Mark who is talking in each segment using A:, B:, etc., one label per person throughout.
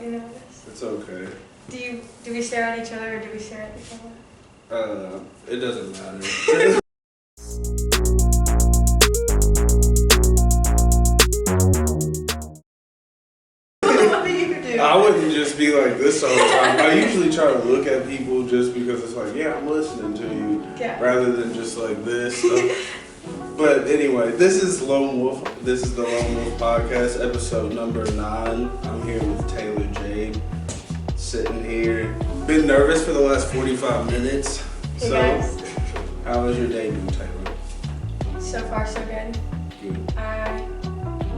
A: you notice.
B: It's okay.
A: Do we stare at each other or do we stare at the camera?
B: It doesn't matter.
A: What do you do?
B: I wouldn't just be like this all the time. I usually try to look at people just because it's like, yeah, I'm listening to you, rather than just like this. So. But anyway, this is Lone Wolf. This is the Lone Wolf Podcast, episode number 9. I'm here with Taylor Jade, sitting here. Been nervous for the last 45 minutes.
A: Hey guys.
B: How was your day, Taylor?
A: So far, so good.
B: Good.
A: I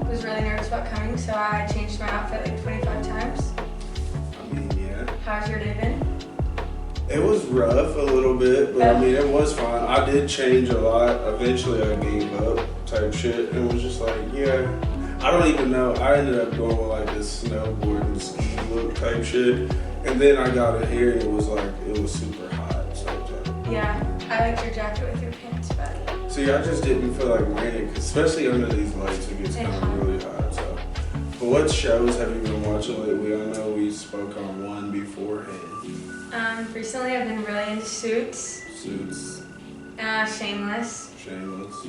A: was really nervous about coming, so I changed my outfit like 25 times.
B: I mean, yeah.
A: How's your day been?
B: It was rough a little bit, but I mean, it was fine. I did change a lot. Eventually, I gave up type shit and was just like, yeah. I don't even know. I ended up going with like this snowboard and ski look type shit. And then I got in here and it was super hot. So
A: yeah, I liked your jacket with your pants, but...
B: See, I just didn't feel like wearing it, especially under these lights, it gets kind of really hot. So, but what shows have you been watching lately? I know we spoke on one beforehand.
A: Recently I've been really into Suits.
B: Suits.
A: Shameless.
B: Shameless.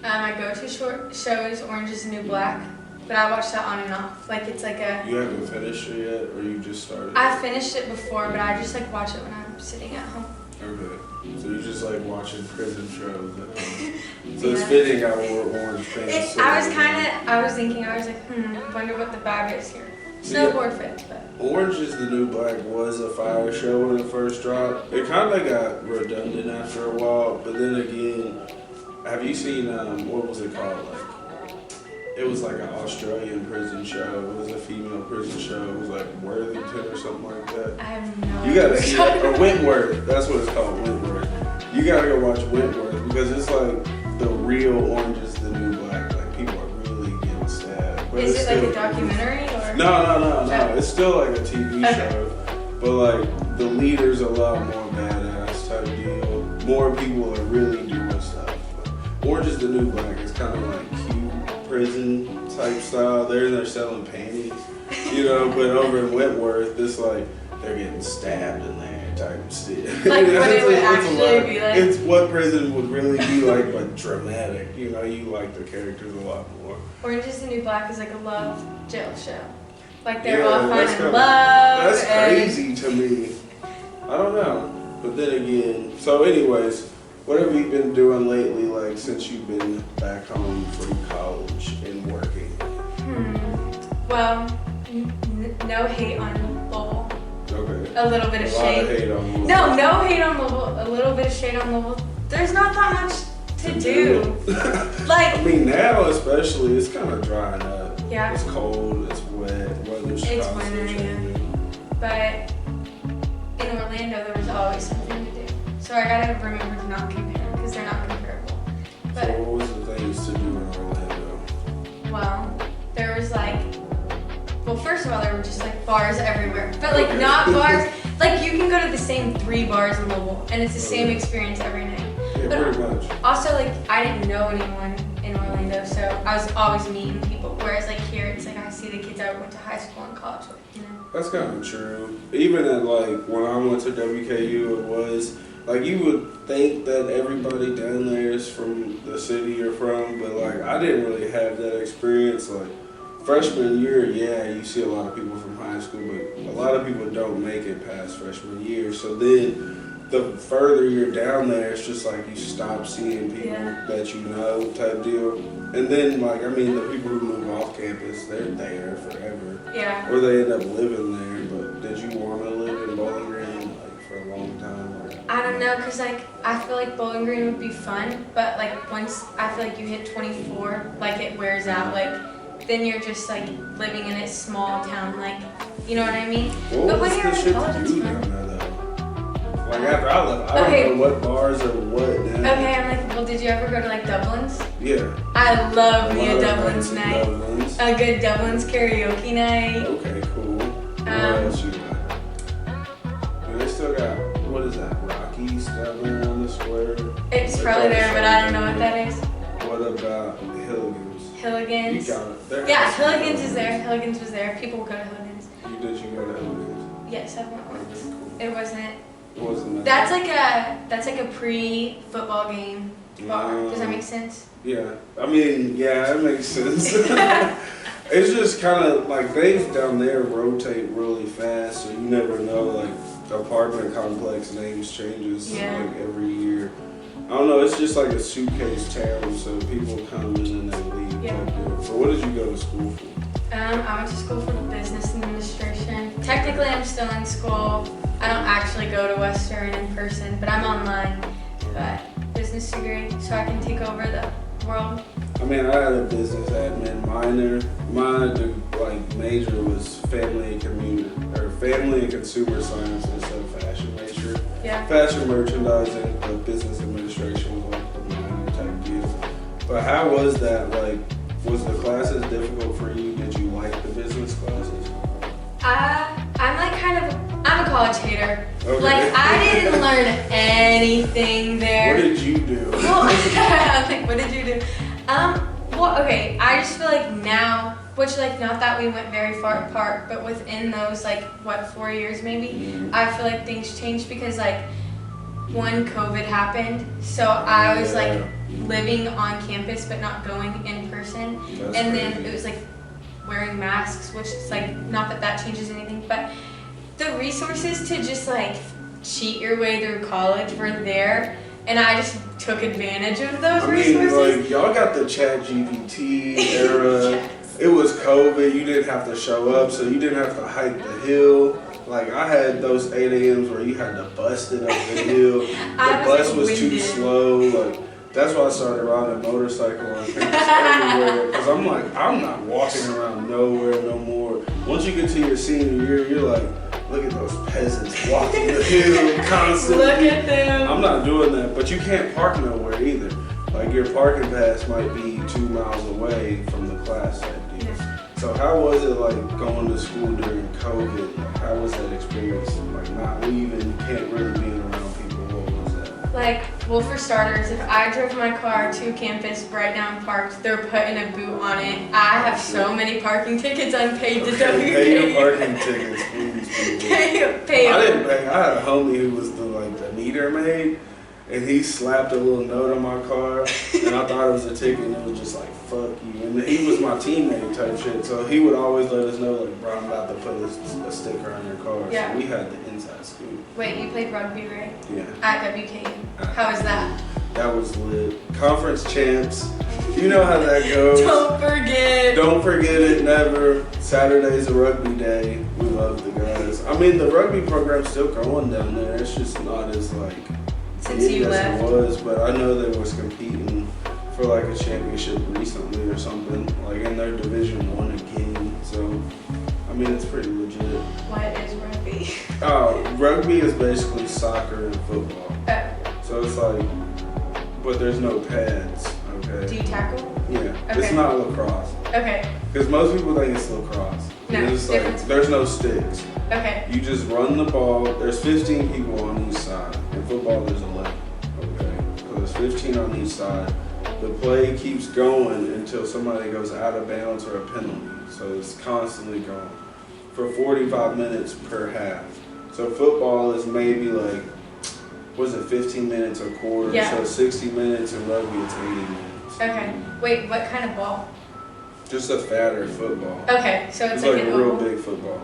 A: My go-to show is Orange is the New Black, but I watch that on and off. Like it's like a...
B: You haven't finished it yet, or you just started?
A: I finished it before, but I just like watch it when I'm sitting at home.
B: Okay. So you just like watching prison shows at home. So it's fitting I wore orange pants.
A: I was thinking, wonder what the vibe is here. Snowboard fits, but...
B: Orange is the New Black was a fire show when it first dropped. It kind of got redundant after a while, but then again, have you seen, what was it called? It was like an Australian prison show. It was a female prison show. It was like Worthington or something like that.
A: I have no
B: idea. You gotta see that. Or Wentworth. That's what it's called, Wentworth. You gotta go watch Wentworth because it's like the real Orange is the New Black. Like people are really getting stabbed. But
A: is it like a documentary or?
B: No. It's still like a TV show. But like the leader's a lot more badass type deal. More people are really doing stuff. But Orange is the New Black is kind of like cute prison type style. They're selling panties, but over in Wentworth, it's like they're getting stabbed in there type of shit.
A: Like what it would actually be like.
B: It's what prison would really be like, but dramatic. You like the characters a lot more.
A: Orange is the New Black is like a love jail show. Like they're all finding love.
B: That's crazy to me. I don't know. But then again, so anyways, what have you been doing lately, like since you've been back home from college and working?
A: Well, no hate on Lowell.
B: Okay.
A: A little bit of shade.
B: A lot of hate on Lowell.
A: No hate on Lowell. A little bit of shade on Lowell. There's not that much to do.
B: I mean, now especially, it's kind of drying up.
A: Yeah.
B: It's cold, it's wet, weather's constantly changing.
A: But in Orlando, there was always something to do. So I gotta remember to not compare because they're not comparable. But,
B: so what was the things to do in Orlando?
A: Well, there was first of all, there were just like bars everywhere. But not bars, you can go to the same 3 bars in Louisville and it's the same experience every night.
B: Yeah,
A: but
B: pretty much.
A: Also, I didn't know anyone in Orlando, so I was always meeting people. Whereas here, it's I see the kids I went to high school and college with,
B: That's kind of true. Even at when I went to WKU, it was you would think that everybody down there is from the city you're from, but I didn't really have that experience. Freshman year, yeah, you see a lot of people from high school, but a lot of people don't make it past freshman year. So then the further you're down there, it's just you stop seeing people that you know type deal. And then the people who move off campus, they're there forever.
A: Yeah.
B: Or they end up living there. But did you want to live in Bowling Green for a long time?
A: I don't know, cause I feel like Bowling Green would be fun, but once I feel you hit 24, it wears out. Then you're just living in a small town, you know what I mean?
B: What was the shit to do down there though? After I left, I don't know what bars or what now.
A: Okay, I'm did you ever go to Dublin's?
B: Yeah.
A: I love me a Dublin's night.
B: Dublin's.
A: A good Dublin's karaoke night.
B: Okay, cool. What else you got? They still got, what is that, Rockies down there on the square?
A: It's probably there, but I don't know what that is.
B: What about Hilligan's?
A: Hilligan's?
B: You got it.
A: Yeah, Hilligan's is there. Hilligan's was there. People will go to Hilligan's.
B: Did
A: Yes, I went once. It wasn't.
B: It wasn't that.
A: That's like a pre-football game bar. Does that make sense?
B: Yeah. I mean, yeah, it makes sense. It's just kind of like they down there rotate really fast, so you never know. Like apartment complex names changes like every year. I don't know. It's just like a suitcase town, so people come in and they leave.
A: Yeah.
B: So what did you go to school for?
A: I went to school for business administration. Technically, I'm still in school. I don't actually go to Western in person, but I'm online. But business degree, so I can take over the world.
B: I mean, I had a business admin minor. My major was family and consumer science instead of fashion major.
A: Yeah.
B: Fashion merchandising, but business administration was like the minor type deal. But how was that? Like, was the classes difficult for you? Did you like the business classes?
A: I'm a college hater.
B: Okay.
A: Like, I didn't learn anything there.
B: What did you do?
A: Well, I'm like, what did you do? Well, okay, I just feel like now, which like not that we went very far apart, but within those 4 years maybe, I feel like things changed because when COVID happened, so I was living on campus but not going in person.
B: That's
A: and
B: crazy.
A: then it was wearing masks, which is not that changes anything, but the resources to just cheat your way through college were there. And I just took advantage of those resources.
B: Y'all got the ChatGPT era. Yes. It was COVID. You didn't have to show up, so you didn't have to hike the hill. Like, I had those 8 a.m.s where you had to bust it up the hill. The bus was too slow. Like, that's why I started riding a motorcycle on campus everywhere. Because I'm not walking around nowhere no more. Once you get to your senior year, you're like, look at those peasants walking the hill constantly.
A: Look at them.
B: I'm not doing that, but you can't park nowhere either. Like, your parking pass might be 2 miles away from the class that day. So how was it going to school during COVID? Like, how was that experience? Like, not leaving, you can't really be around people. What was that?
A: Well, for starters, if I drove my car to campus right now and parked, they're putting a boot on it. I have so many parking tickets unpaid to WKU.
B: Pay your parking tickets, please.
A: Pay
B: I didn't pay. I had a homie who was the meter maid, and he slapped a little note on my car, and I thought it was a ticket, and it was just fuck you. And he was my teammate type shit, so he would always let us know, bro, I'm about to put a sticker on your car.
A: Yeah.
B: So we had the inside scoop.
A: Wait, you played rugby, right?
B: Yeah.
A: At WKU. How was that?
B: That was lit. Conference champs. You know how that goes. Don't forget it, never. Saturday's a rugby day. We love the guys. I mean, the rugby program's still going down there. It's just not as
A: Since you left.
B: It was, but I know they was competing for a championship recently or something, in their Division 1 again. So, I mean, it's pretty legit.
A: What is rugby?
B: Rugby is basically soccer and football. So it's but there's no pads, okay?
A: Do you tackle?
B: Yeah,
A: Okay.
B: It's not lacrosse.
A: Okay.
B: Because most people think it's lacrosse.
A: No,
B: it's there's no sticks.
A: Okay.
B: You just run the ball. There's 15 people on each side. In football, there's 11. Okay, so there's 15 on each side. The play keeps going until somebody goes out of bounds or a penalty. So it's constantly going for 45 minutes per half. So football is maybe 15 minutes a quarter?
A: Yeah.
B: So 60 minutes, and rugby it's 80 minutes.
A: Okay. Wait, what kind of ball?
B: Just a fatter football.
A: Okay, so it's
B: a
A: an
B: real
A: oval.
B: big football.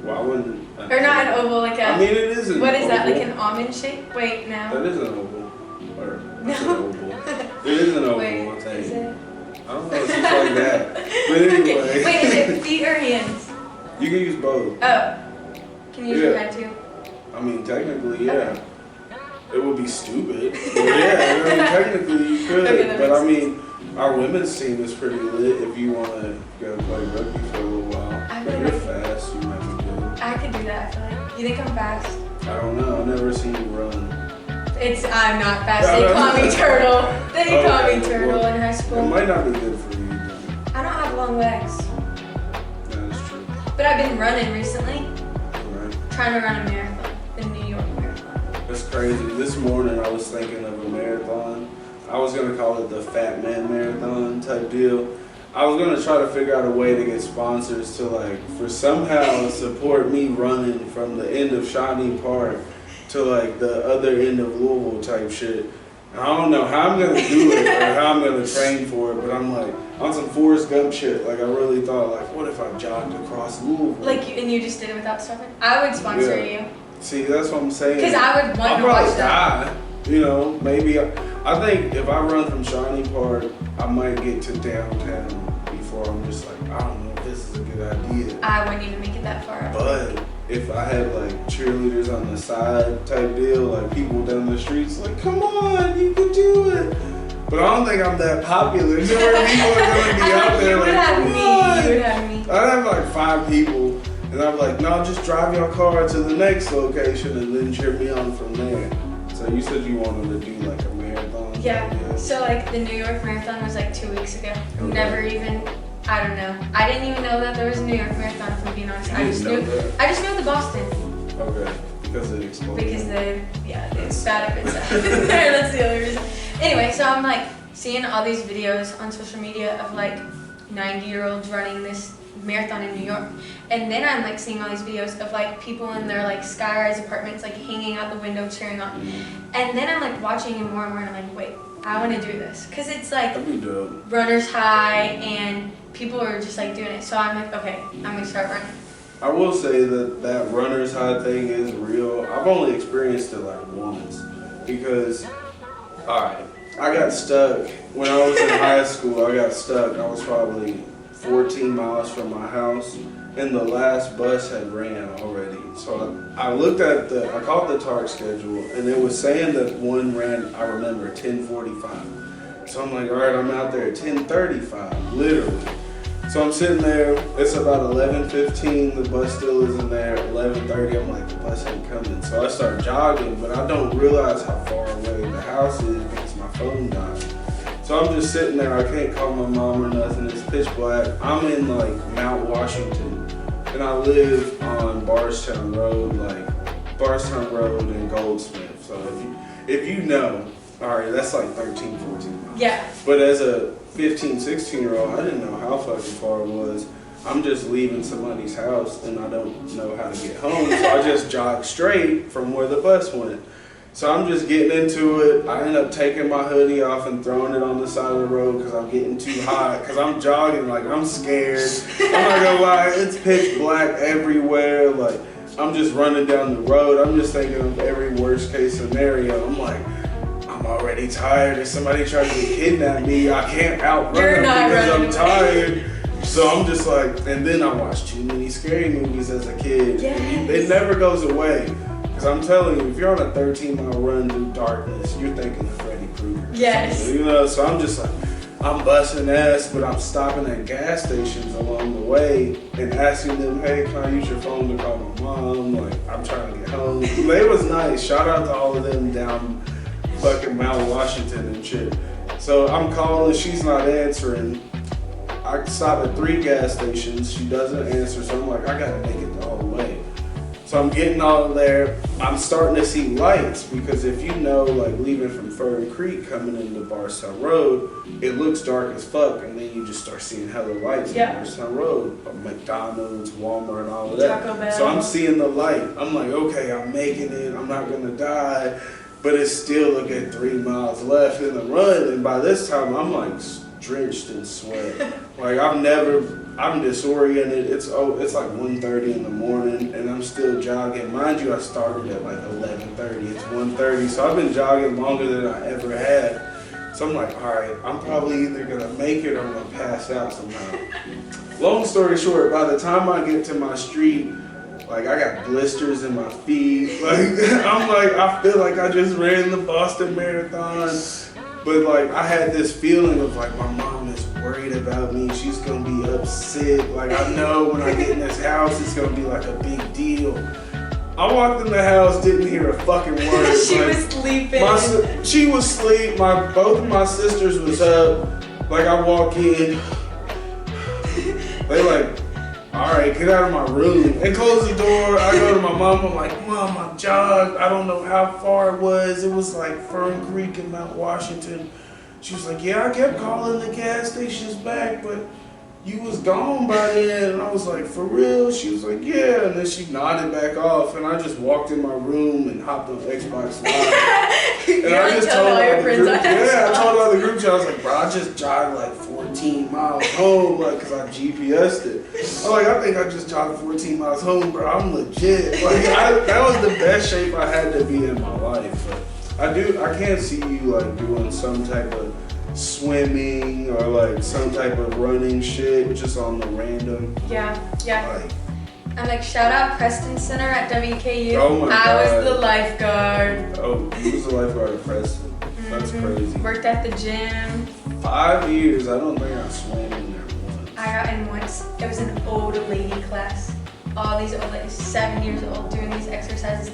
B: Well, I wouldn't.
A: Or not an oval, a.
B: I mean, it is an oval.
A: What is that, an almond shape? Wait, no.
B: That is an oval. Or
A: No.
B: An oval. It is an oval.
A: Wait,
B: I'll tell you.
A: is it?
B: I don't know. It's just like that. But anyway.
A: Okay. Wait, is it feet or hands?
B: You can use both.
A: Oh. Can you use your head too?
B: I mean, technically, yeah.
A: Okay.
B: It would be stupid. But yeah, I mean, technically you could.
A: Okay,
B: but I mean, our women's team is pretty lit if you want to go play rugby for a little while. But you're fast, you might be good.
A: I could do that, I feel like. You think I'm fast?
B: I don't know. I've never seen you run.
A: I'm not fast. They call me Turtle. They call me Turtle in high
B: It
A: school.
B: might not be good for you.
A: I don't have long legs.
B: That is true.
A: But I've been running recently.
B: Right.
A: Trying to run a marathon. The New York Marathon.
B: That's crazy. This morning I was thinking of a marathon. I was going to call it the Fat Man Marathon type deal. I was gonna try to figure out a way to get sponsors to like for somehow support me running from the end of Shawnee Park to like the other end of Louisville type shit. And I don't know how I'm gonna do it or how I'm gonna train for it, but I'm like on some Forrest Gump shit. Like I really thought, like, what if I jogged across Louisville?
A: Like, and you just did it without stopping? I would sponsor you.
B: See, that's what I'm saying.
A: Because I would want to watch that.
B: Die. You know, maybe I think if I run from Shawnee Park, I might get to downtown before I'm just like, I don't know if this is a good idea.
A: I wouldn't even make it that far.
B: But if I had like cheerleaders on the side type deal, like people down the streets, like, come on, you can do it. But I don't think I'm that popular to where people are going to be out there like, come on.
A: You would have me.
B: I'd have like 5 people, and I'm like, no, just drive your car to the next location and then cheer me on from there. So you said you wanted to do like a marathon?
A: Yeah. So like the New York Marathon was like 2 weeks ago. Never even, I don't know. I didn't even know that there was a New York Marathon, if I'm being honest. I just knew the Boston.
B: Okay. Because it exploded.
A: Because it's bad if it's there. That's the only reason. Anyway, so I'm like seeing all these videos on social media of like 90-year-olds running this marathon in New York. And then I'm like seeing all these videos of like people in their like skyrise apartments like hanging out the window cheering on. And then I'm like watching it more and more and I'm like, wait, I want to do this. Because it's like runner's high and people are just like doing it. So I'm like, okay, I'm going to start running.
B: I will say that runner's high thing is real. I've only experienced it like once because, alright, I got stuck. When I was in high school, I got stuck. I was probably 14 miles from my house and the last bus had ran already. So I looked at I caught the TARC schedule and it was saying that one ran, I remember, 10:45. So I'm like, all right, I'm out there at 10:35, literally. So I'm sitting there, it's about 11:15, the bus still isn't there. 11:30, I'm like, the bus ain't coming. So I start jogging, but I don't realize how far away the house is because my phone died. So I'm just sitting there, I can't call my mom or nothing, it's pitch black. I'm in like Mount Washington, and I live on Bardstown Road, and Goldsmith. So if you know, all right, that's like 13, 14 miles.
A: Yeah.
B: But as a 15, 16-year-old, I didn't know how fucking far it was. I'm just leaving somebody's house and I don't know how to get home. So I just jogged straight from where the bus went. So I'm just getting into it. I end up taking my hoodie off and throwing it on the side of the road because I'm getting too hot. Because I'm jogging, like I'm scared. I'm not gonna lie, it's pitch black everywhere. Like I'm just running down the road. I'm just thinking of every worst case scenario. I'm like, I'm already tired. If somebody tries to kidnap me, I can't outrun them because I'm tired. So I'm just like, and then I watched too many scary movies as a kid.
A: Yes.
B: It never goes away. Because I'm telling you, if you're on a 13-mile run through darkness, you're thinking of Freddy Krueger.
A: Yes.
B: You know, so I'm just like, I'm busting ass, but I'm stopping at gas stations along the way and asking them, hey, can I use your phone to call my mom? Like, I'm trying to get home. They was nice. Shout out to all of them down fucking Mount Washington and shit. So I'm calling, she's not answering. I stop at 3 gas stations, she doesn't answer, so I'm like, I gotta make it all the way. So I'm getting all there. I'm starting to see lights because if you know, like leaving from Fern Creek coming into Bardstown Road, it looks dark as fuck, and then you just start seeing hella lights on Bardstown Road, McDonald's, Walmart, all of that.
A: Taco Bell.
B: So I'm seeing the light. I'm like, okay, I'm making it. I'm not gonna die, but it's still a good 3 miles left in the run, and by this time I'm like drenched in sweat. Like I'm disoriented. It's like 1:30 in the morning and I'm still jogging. Mind you, I started at like 11:30. It's 1:30, so I've been jogging longer than I ever had. So I'm like, all right, I'm probably either gonna make it or I'm gonna pass out somehow. Long story short, by the time I get to my street, like I got blisters in my feet. Like I feel like I just ran the Boston Marathon. But like I had this feeling of like my mom is worried about me. She's gonna be upset. Like I know when I get in this house, it's gonna be like a big deal. I walked in the house, didn't hear a fucking word.
A: She was sleeping.
B: She was asleep. Both of my sisters was up. Like I walk in, they like, all right, get out of my room and close the door. I go to my mom. I'm like, Mom, I jogged. I don't know how far it was. It was like Fern Creek in Mount Washington. She was like, yeah, I kept calling the gas stations back, but you was gone by then. And I was like, for real? She was like, yeah. And then she nodded back off, and I just walked in my room and hopped on Xbox Live. And
A: I just told all your friends on Xbox.
B: Yeah, I told all the group chat, I was like, bro, I just jogged like 14 miles home, like, cause I GPS'd it. I was like, I think I just jogged 14 miles home, bro. I'm legit. Like, that was the best shape I had to be in my life. But I can't see you like doing some type of swimming or like some type of running shit just on the random.
A: Yeah.
B: Like,
A: I'm like, shout out Preston Center at WKU.
B: Oh my
A: I
B: God.
A: was the lifeguard.
B: oh, you was the lifeguard at Preston. That's crazy.
A: Worked at the gym.
B: 5 years. I don't think I swam in there once.
A: I got in once. It was an old lady class. All these old ladies, 7 years old, doing these exercises.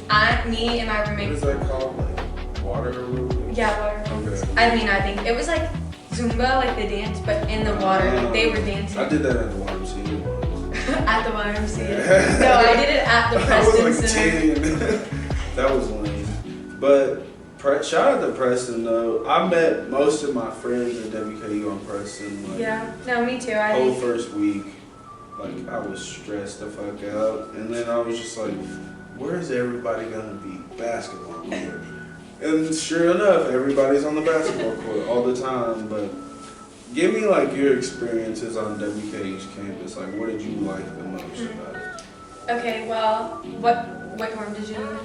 A: Me and my
B: What
A: roommate.
B: is that called? Like water aerobics?
A: Yeah, water aerobics.
B: Okay.
A: I think it was like Zumba, like the dance, but in the water. Like they were dancing.
B: I did that at the YMCA once.
A: At the YMCA. No, I did it at the Preston
B: I was like
A: Center.
B: 10. That was lame. But shout out to Preston though. I met most of my friends at WKU on Preston. Like,
A: Yeah, no, me too. I
B: whole
A: think.
B: first week, like I was stressed the fuck out, and then I was just like, "Where's everybody gonna be basketball court?" And sure enough, everybody's on the basketball court all the time. But give me like your experiences on WKU's campus. Like, what did you like the most about it?
A: Okay, well, what dorm did you live in?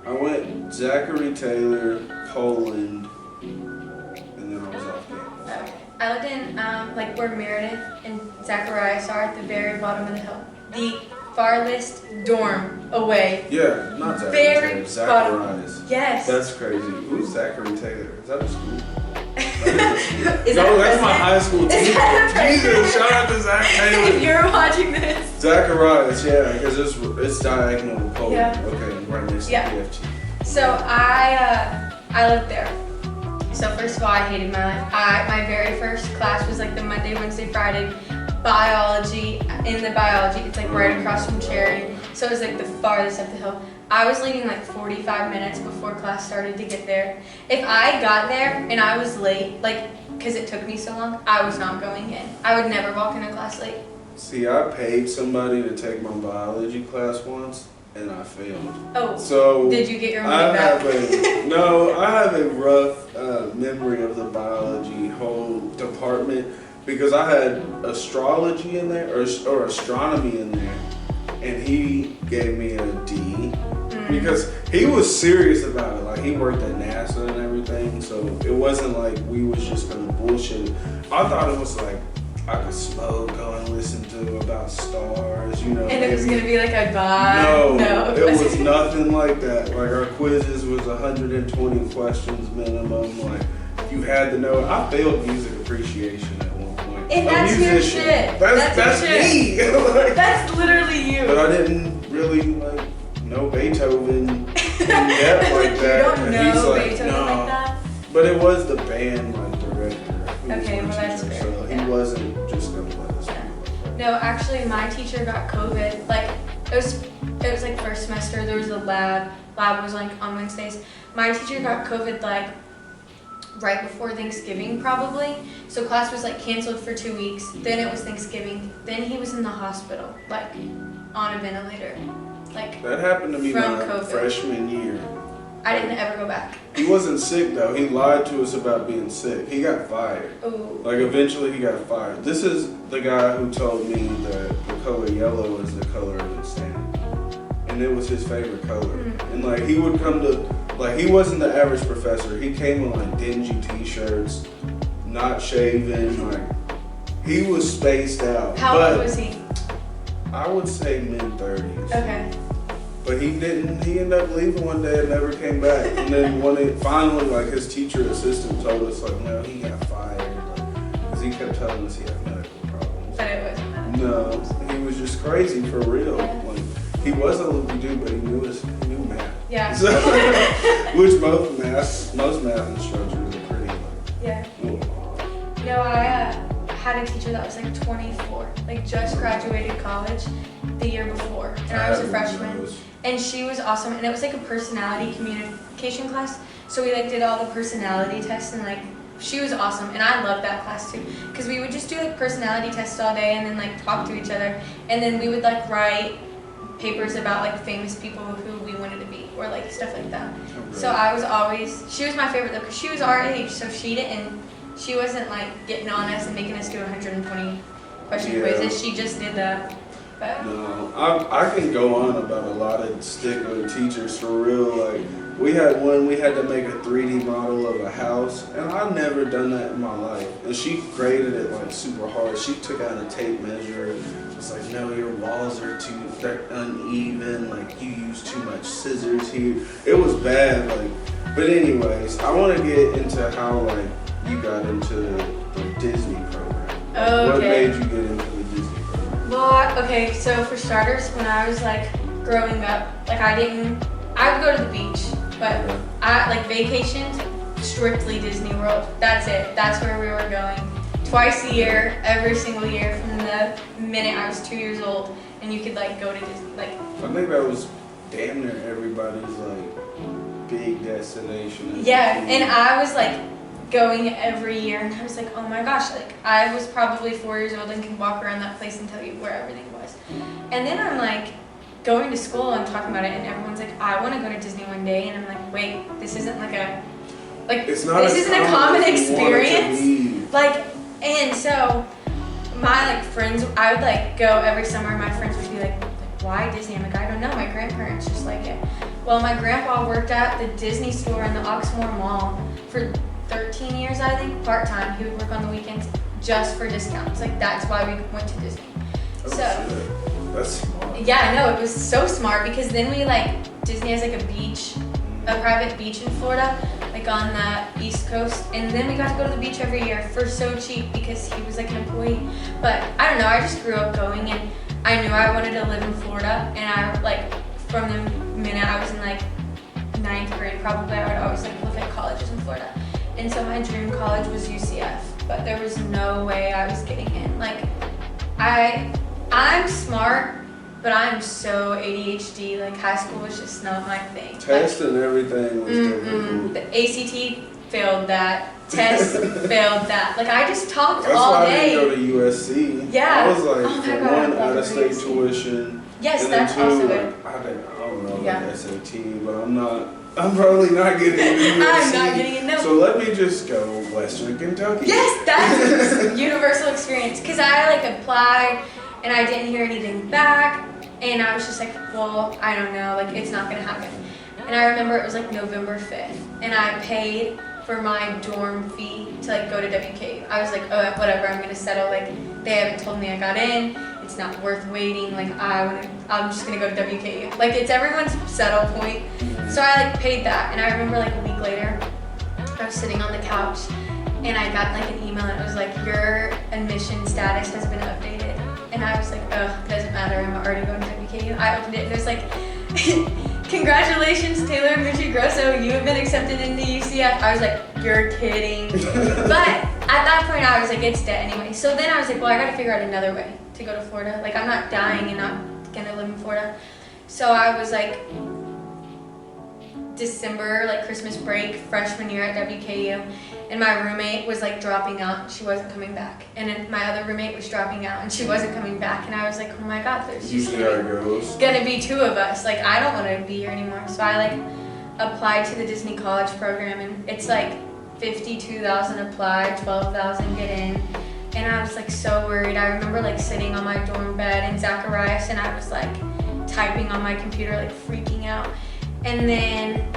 B: I went Zachary Taylor, Poland, and then I was off campus.
A: Okay. I lived in like where Meredith and Zacharias are at the very bottom of the hill. The farthest dorm away.
B: Yeah, not Zachary
A: Very
B: Taylor, Zacharias.
A: Yes.
B: That's crazy. Who's Zachary Taylor? Is that a school?
A: Is
B: No, that's my
A: president?
B: high school
A: Is
B: teacher.
A: that a
B: Jesus,
A: president?
B: shout out to Zach
A: If
B: Taylor.
A: you're watching this.
B: Zacharias, yeah, because it's diagonal with Poland.
A: Yeah.
B: Okay, right next to
A: Yeah.
B: PFT.
A: So I lived there. So first of all, I hated my life. My very first class was like the Monday, Wednesday, Friday biology. In the biology, it's like right across from Cherry. So it was like the farthest up the hill. I was leaving like 45 minutes before class started to get there. If I got there and I was late, like because it took me so long, I was not going in. I would never walk into class late.
B: See, I paid somebody to take my biology class once, and I failed.
A: Oh,
B: So
A: did you get your money back?
B: I have a rough memory of the biology whole department because I had astrology in there or astronomy in there, and he gave me a D because he was serious about it. Like he worked at NASA and everything, so it wasn't like we was just gonna bullshit. I thought it was like I could smoke, go and listen to about stars, you know.
A: And it was
B: maybe-
A: gonna be like a god.
B: no, it was nothing like that. Like our quizzes was 120 questions minimum. Like you had to know. I failed music appreciation at one point.
A: And
B: A
A: that's your
B: musician.
A: shit.
B: That's
A: That's your
B: me. Like,
A: That's literally you.
B: but I didn't really like know Beethoven in depth like that.
A: You don't
B: And
A: know
B: he's like,
A: Beethoven
B: no.
A: like that?
B: But it was the band like director. Who
A: Okay,
B: was
A: well,
B: my
A: that's
B: teacher,
A: fair.
B: so he
A: Yeah.
B: wasn't just gonna let us do
A: Yeah.
B: it.
A: No, actually, my teacher got COVID. Like, it was like first semester. There was a lab. Lab was like on Wednesdays. My teacher got COVID like right before Thanksgiving, probably. So class was like canceled for 2 weeks. Then it was Thanksgiving. Then he was in the hospital, like on a ventilator. Like,
B: That happened to me
A: From
B: my
A: COVID.
B: freshman year.
A: I didn't ever go back.
B: He wasn't sick though. He lied to us about being sick. He got fired.
A: Ooh.
B: Like eventually he got fired. This is the guy who told me that the color yellow is the color of insanity. And it was his favorite color. And like he would come to, like he wasn't the average professor. He came in like dingy t-shirts, not shaven, like he was spaced out.
A: How
B: but
A: old was he?
B: I would say mid-30s.
A: Okay.
B: But he ended up leaving one day and never came back. And then finally, like his teacher assistant told us, like, no, he got fired. Because he kept telling us he had medical problems.
A: But it wasn't that.
B: No, he was just crazy for real. Like, he was a loopy dude, but he knew math.
A: Yeah.
B: So, which most math instructors are pretty like,
A: Yeah.
B: whoa.
A: No, I had a teacher that was like 24, like just graduated college the year before, and I was a freshman. And she was awesome, and it was like a personality communication class. So we like did all the personality tests and like she was awesome, and I loved that class too, because we would just do like personality tests all day and then like talk to each other, and then we would like write papers about like famous people who we wanted to be, or like stuff like that.
B: Okay.
A: So she was my favorite though, because she was our age, so she wasn't like getting on us and making us do 120 question quizzes. She just did that. But
B: no, I can go on about a lot of stickler teachers for real. Like, we had one, we had to make a 3D model of a house, and I've never done that in my life. And she graded it like super hard. She took out a tape measure. She was like, no, your walls are they're uneven. Like, you use too much scissors here. It was bad. Like, but anyways, I want to get into how like you got into the Disney program.
A: oh,
B: What
A: okay.
B: made you get into the Disney program?
A: Well, okay, so for starters, when I was like growing up, like I would go to the beach, but I like vacations, strictly Disney World. That's it. That's where we were going. Twice a year, every single year from the minute I was 2 years old, and you could like go to Disney, like.
B: I think that was damn near everybody's like big destination.
A: Yeah, and I was like going every year, and I was like, oh my gosh, like I was probably 4 years old and could walk around that place and tell you where everything was. And then I'm like going to school and talking about it, and everyone's like, I want to go to Disney one day, and I'm like, wait, this isn't
B: It's not
A: this isn't a common
B: as you want it to
A: experience.
B: be.
A: Like, and so my like friends, I would like go every summer, and my friends would be like, why Disney? I'm like, I don't know, my grandparents just like it. Well, my grandpa worked at the Disney store in the Oxmoor Mall for 13 years, I think, part-time. He would work on the weekends just for discounts. Like, that's why we went to Disney.
B: Oh,
A: So,
B: shit. That's smart.
A: yeah, I know, it was so smart, because then we like, Disney has like a beach, a private beach in Florida, like on the East Coast, and then we got to go to the beach every year for so cheap because he was like an employee. But I don't know, I just grew up going, and I knew I wanted to live in Florida, and I like, from the minute I was in like 9th grade, probably I would always like look at colleges in Florida. And so my dream college was UCF, but there was no way I was getting in. Like, I'm smart, but I'm so ADHD. Like, high school was just not my thing.
B: Test and everything was difficult.
A: The ACT failed that. Test failed that. Like, I just talked
B: That's
A: all
B: why
A: day.
B: I didn't go to USC.
A: Yeah.
B: I was like,
A: Oh my
B: for
A: God, I
B: one,
A: love
B: out-of-state
A: USC.
B: tuition.
A: Yes,
B: and then
A: that's
B: two,
A: also
B: like,
A: good.
B: I don't know
A: Yeah.
B: the SAT, but I'm probably not getting into USC.
A: I'm not getting it, no.
B: So let me just go Western Kentucky.
A: Yes, that's universal experience. Because I like applied and I didn't hear anything back, and I was just like, well, I don't know, like it's not gonna happen. And I remember it was like November 5th, and I paid for my dorm fee to like go to WKU. I was like, oh, whatever, I'm gonna settle. Like, they haven't told me I got in. It's not worth waiting. Like, I'm just gonna go to WKU. Like, it's everyone's settle point. So I like paid that, and I remember like a week later, I was sitting on the couch, and I got like an email, and it was like, your admission status has been updated. And I was like, oh, it doesn't matter, I'm already going to WKU. I opened it, and it was like, congratulations, Taylor Muccigrosso, you have been accepted into UCF. I was like, you're kidding. But at that point, I was like, it's dead anyway. So then I was like, well, I gotta figure out another way to go to Florida. Like, I'm not dying and not gonna live in Florida. So I was like, December, like Christmas break, freshman year at WKU, and my roommate was like dropping out, she wasn't coming back. And then my other roommate was dropping out, and she wasn't coming back. And I was like, oh my God, there's just
B: Usually how it goes.
A: gonna be two of us. Like, I don't wanna be here anymore. So I like applied to the Disney College program, and it's like 52,000 apply, 12,000 get in. And I was like so worried. I remember like sitting on my dorm bed in Zacharias, and I was like typing on my computer, like freaking out. And then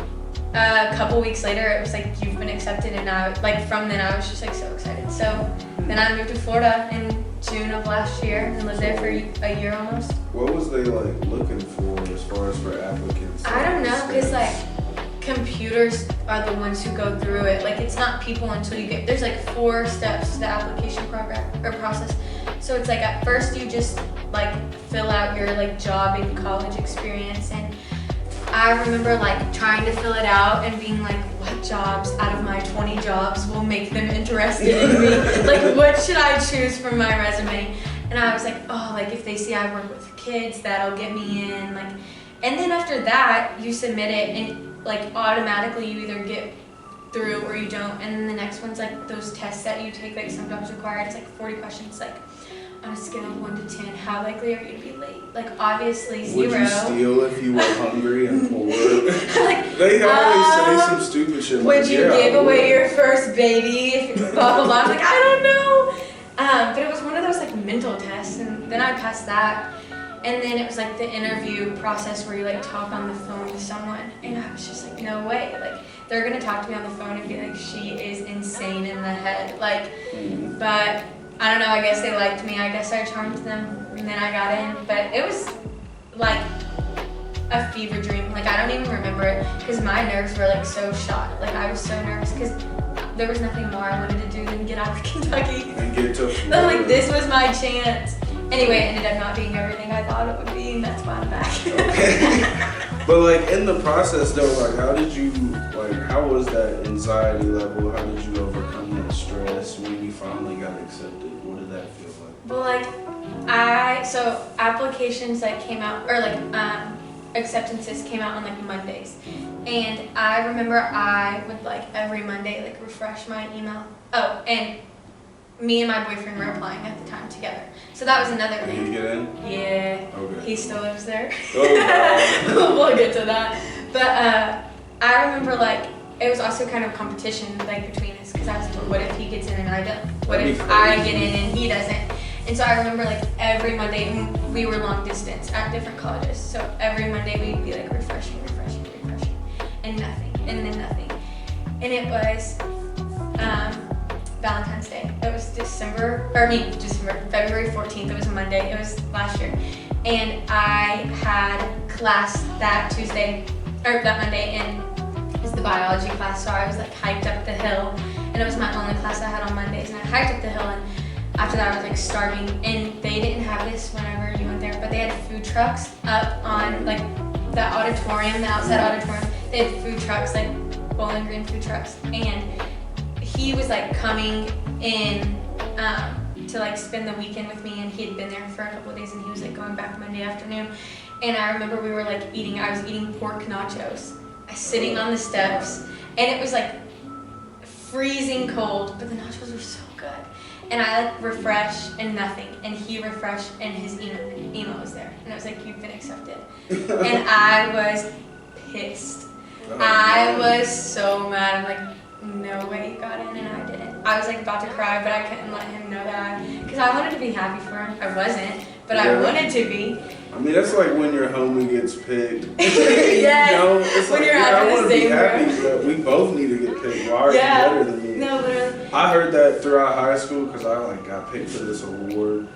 A: a couple weeks later, it was like, you've been accepted, and I like from then I was just like so excited. So then I moved to Florida in June of last year and lived there for a year almost.
B: What was they like looking for as far as for applicants?
A: I don't know, because like computers are the ones who go through it. Like, it's not people until you get, there's like 4 steps to the application program or process. So it's like at first you just like fill out your like job and college experience, and I remember like trying to fill it out and being like, what jobs out of my 20 jobs will make them interested in me? Like, what should I choose from my resume? And I was like, oh, like if they see I work with kids, that'll get me in. Like, and then after that, you submit it, and like automatically you either get through or you don't. And then the next one's like those tests that you take, like some jobs require. It's like 40 questions, like on a scale of 1 to 10, how likely are you to be late? Like obviously 0.
B: Would you steal if you were hungry and poor?
A: Like,
B: they always say some stupid shit.
A: Would
B: like,
A: you give away your first baby? If blah blah blah. I'm like, I don't know. But it was one of those like mental tests, and then I passed that. And then it was like the interview process where you like talk on the phone with someone, and I was just like, no way. Like they're gonna talk to me on the phone and be like, she is insane in the head. Like, but I don't know. I guess they liked me. I guess I charmed them, and then I got in. But it was like a fever dream. Like I don't even remember it because my nerves were like so shot. Like I was so nervous because there was nothing more I wanted to do than get out of Kentucky.
B: And get to
A: So like this was my chance. Anyway, it ended up not being everything I thought it would be, and that's why I'm back.
B: Okay. But like in the process though, like how was that anxiety level? How did you overcome that stress when you finally got accepted? What did that feel like?
A: Well, like so applications that came out, or like acceptances came out on like Mondays, and I remember I would like every Monday like refresh my email. Oh, and me and my boyfriend were applying at the time together, so that was another
B: Did
A: thing.
B: you get in?
A: Yeah.
B: Okay.
A: He still lives there.
B: Oh,
A: We'll get to that. But I remember like it was also kind of competition like between us because I was like, what if he gets in and I don't? What
B: That'd
A: if
B: be
A: I
B: crazy.
A: get in and he doesn't? And so I remember like every Monday, and we were long distance at different colleges. So every Monday we'd be like refreshing, and nothing, and then nothing. And it was Valentine's Day. It was February 14th. It was a Monday. It was last year. And I had class that Monday, and it was the biology class. So I was like hiked up the hill, and it was my only class I had on Mondays. And I hiked up the hill, and after that I was like starving. And they didn't have this whenever you went there, but they had food trucks up on like the auditorium, the outside auditorium. They had food trucks, like Bowling Green food trucks, and he was like coming in to like spend the weekend with me, and he had been there for a couple of days, and he was like going back Monday afternoon. And I remember we were like I was eating pork nachos, sitting on the steps, and it was like freezing cold, but the nachos were so good. And I like refreshed and nothing, and he refreshed and his email was there, and it was like, you've been accepted. And I was pissed. I was so mad. I'm like, no way you got in, and I didn't. I was like about to cry, but I couldn't let him know that because I wanted to be happy for him. I wasn't, but I wanted to be.
B: I mean, that's like when your homie gets picked.
A: Yes.
B: You know, it's
A: When
B: like,
A: you're
B: I
A: out in
B: want
A: the
B: to be
A: same
B: happy,
A: room.
B: but we both need to get picked. Why are you better than me?
A: No, literally.
B: I heard that throughout high school because I like got picked for this award.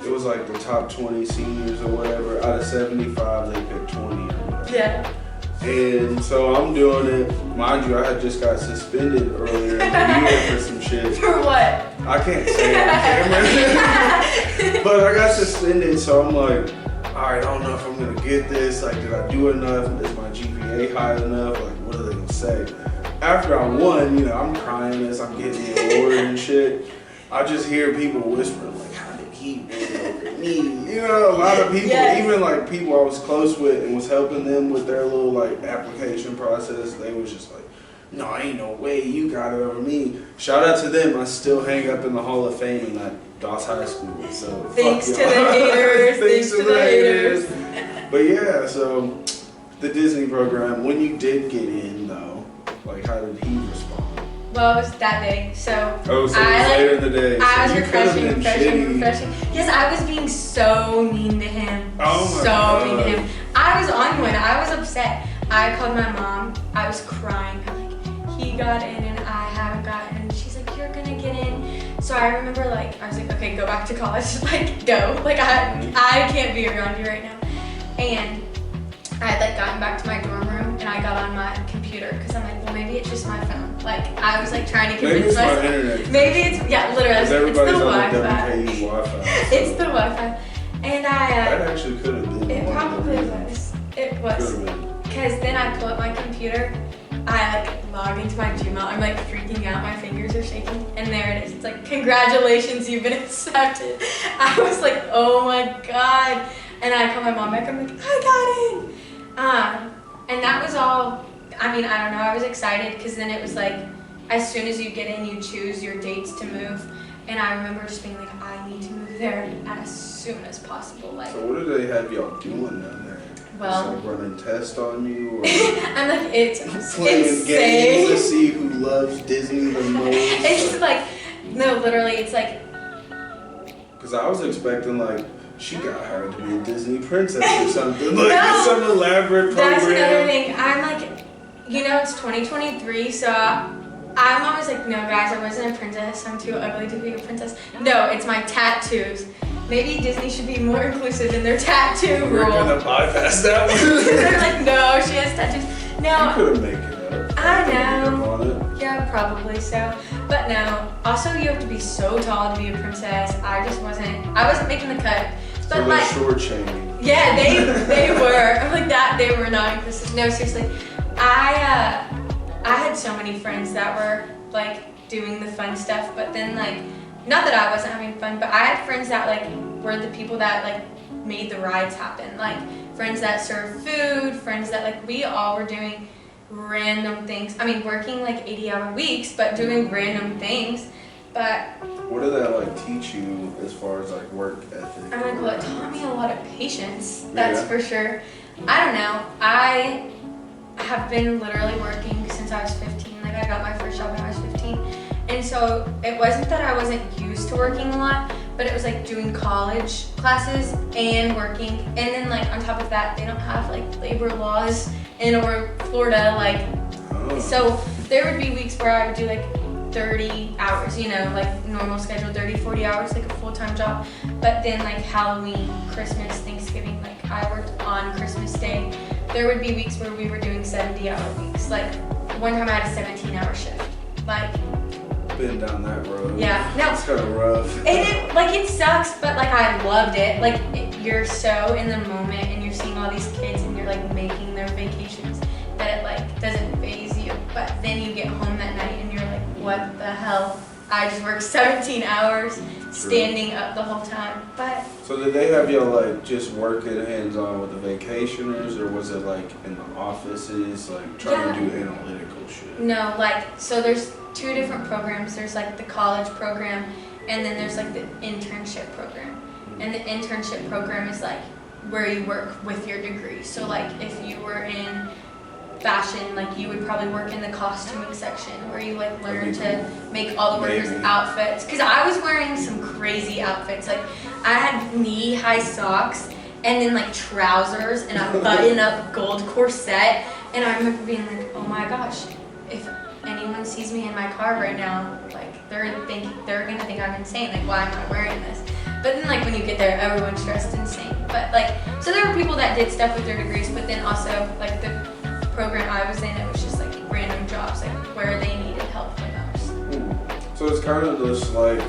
B: It was like the top 20 seniors or whatever. Out of 75, they picked 20 or whatever.
A: Yeah.
B: And so I'm doing it. Mind you, I had just got suspended earlier in the year for some shit.
A: For what?
B: I can't say it on camera. But I got suspended, so I'm like, all right, I don't know if I'm gonna get this. Like, did I do enough? Is my GPA high enough? Like, what are they gonna say? After I won, you know, I'm crying as I'm getting the award and shit. I just hear people whispering, like, how did he win over me? You know, a lot of people, even like people I was close with and was helping them with their little like application process, they was just like, no, ain't no way you got it over me. Shout out to them. I still hang up in the Hall of Fame in that Doss High School. So
A: Thanks to
B: fuck
A: the
B: y'all.
A: haters.
B: Thanks to the haters. But yeah, so the Disney program, when you did get in though, like how did he respond?
A: Well, it was that day, so
B: Oh, so it
A: I,
B: was later in the day.
A: I
B: so
A: was
B: you could've been
A: refreshing.
B: shitty.
A: Yes, I was being so mean to him.
B: Oh my
A: so
B: God.
A: mean to him. I was on one. I was upset. I called my mom. I was crying. I'm like, he got in and I haven't gotten in. She's like, you're gonna get in. So I remember like, I was like, okay, go back to college. Like, go. Like, I can't be around you right now. And I had like gotten back to my dorm room and I got on my computer because I'm like, well, maybe it's just my phone. Like, I was like trying to
B: Maybe
A: convince
B: it's my
A: myself.
B: internet.
A: Maybe it's, yeah, literally,
B: Because
A: it's the
B: everybody's on the
A: Wi-Fi.
B: WKU Wi-Fi. So
A: It's the Wi-Fi. And
B: that actually could have been.
A: it
B: one of the
A: probably
B: reasons.
A: was. It was.
B: Could have been.
A: Because then I pull up my computer, I like log into my Gmail, I'm like freaking out, my fingers are shaking, and there it is. It's like, congratulations, you've been accepted. I was like, oh my God. And I call my mom back, I'm like, I got in. And that was all, I mean, I don't know, I was excited because then it was like, as soon as you get in, you choose your dates to move. And I remember just being like, I need to move there as soon as possible. Like,
B: so what do they have y'all doing down there?
A: well,
B: just like running tests on you, or
A: I'm like, it's
B: playing
A: insane.
B: games to see who loves Disney the most.
A: It's like, no, literally, it's like.
B: Because I was expecting like she got hired to be a Disney princess or something, like
A: No,
B: some elaborate program.
A: That's another thing. I'm like, it's 2023, so I'm always like, no, guys, I wasn't a princess. I'm too ugly to be a princess. No, it's my tattoos. Maybe Disney should be more inclusive in their tattoo
B: We're
A: rule.
B: gonna bypass that one.
A: They're like, no, she has tattoos. No,
B: You couldn't make it up.
A: I
B: Make
A: know.
B: up on it.
A: Yeah, probably so. But no, also you have to be so tall to be a princess. I wasn't making the cut. But
B: So they're
A: like,
B: short-chaining.
A: yeah, they were. I'm like that. They were not inclusive. No, seriously. I had so many friends that were like doing the fun stuff, but then like, not that I wasn't having fun, but I had friends that like were the people that like made the rides happen. Like friends that served food, friends that like we all were doing random things. I mean, working like 80-hour weeks, but doing random things. But
B: What did that like teach you as far as like work ethic?
A: I'm like, well, it taught me a lot of patience. That's
B: Yeah.
A: for sure. I don't know. I have been literally working since I was 15. Like I got my first job when I was 15. And so it wasn't that I wasn't used to working a lot, but it was like doing college classes and working. And then like on top of that, they don't have like labor laws in Florida. Like,
B: Oh.
A: so there would be weeks where I would do like 30 hours, like normal schedule, 30, 40 hours, like a full-time job. But then like Halloween, Christmas, Thanksgiving, like I worked on Christmas Day. There would be weeks where we were doing 70-hour weeks. Like one time I had a 17-hour shift. Like,
B: Been down that road.
A: yeah, no.
B: It's kind of rough.
A: And it sucks, but like I loved it. Like you're so in the moment and you're seeing all these kids and you're like making their vacations that it like doesn't faze you. But then you get home that night and you're like, what the hell? I just worked 17 hours standing up the whole time. But
B: So did they have y'all like just working hands-on with the vacationers, or was it like in the offices, like trying to do analytical shit?
A: no, like, so there's two different programs. There's like the college program and then there's like the internship program. And the internship program is like where you work with your degree. So like if you were in fashion, like you would probably work in the costuming section where you like learn to make all the workers'
B: Maybe.
A: outfits. Because I was wearing some crazy outfits. Like I had knee-high socks and then like trousers and a button-up gold corset. And I remember being like, oh my gosh, if anyone sees me in my car right now, like they're gonna think I'm insane. Like, why am I wearing this? But then like when you get there, everyone's dressed insane. But like, so there were people that did stuff with their degrees, but then also like the program I was in, it was just like random jobs, like where they needed help the most.
B: So it's kind of just like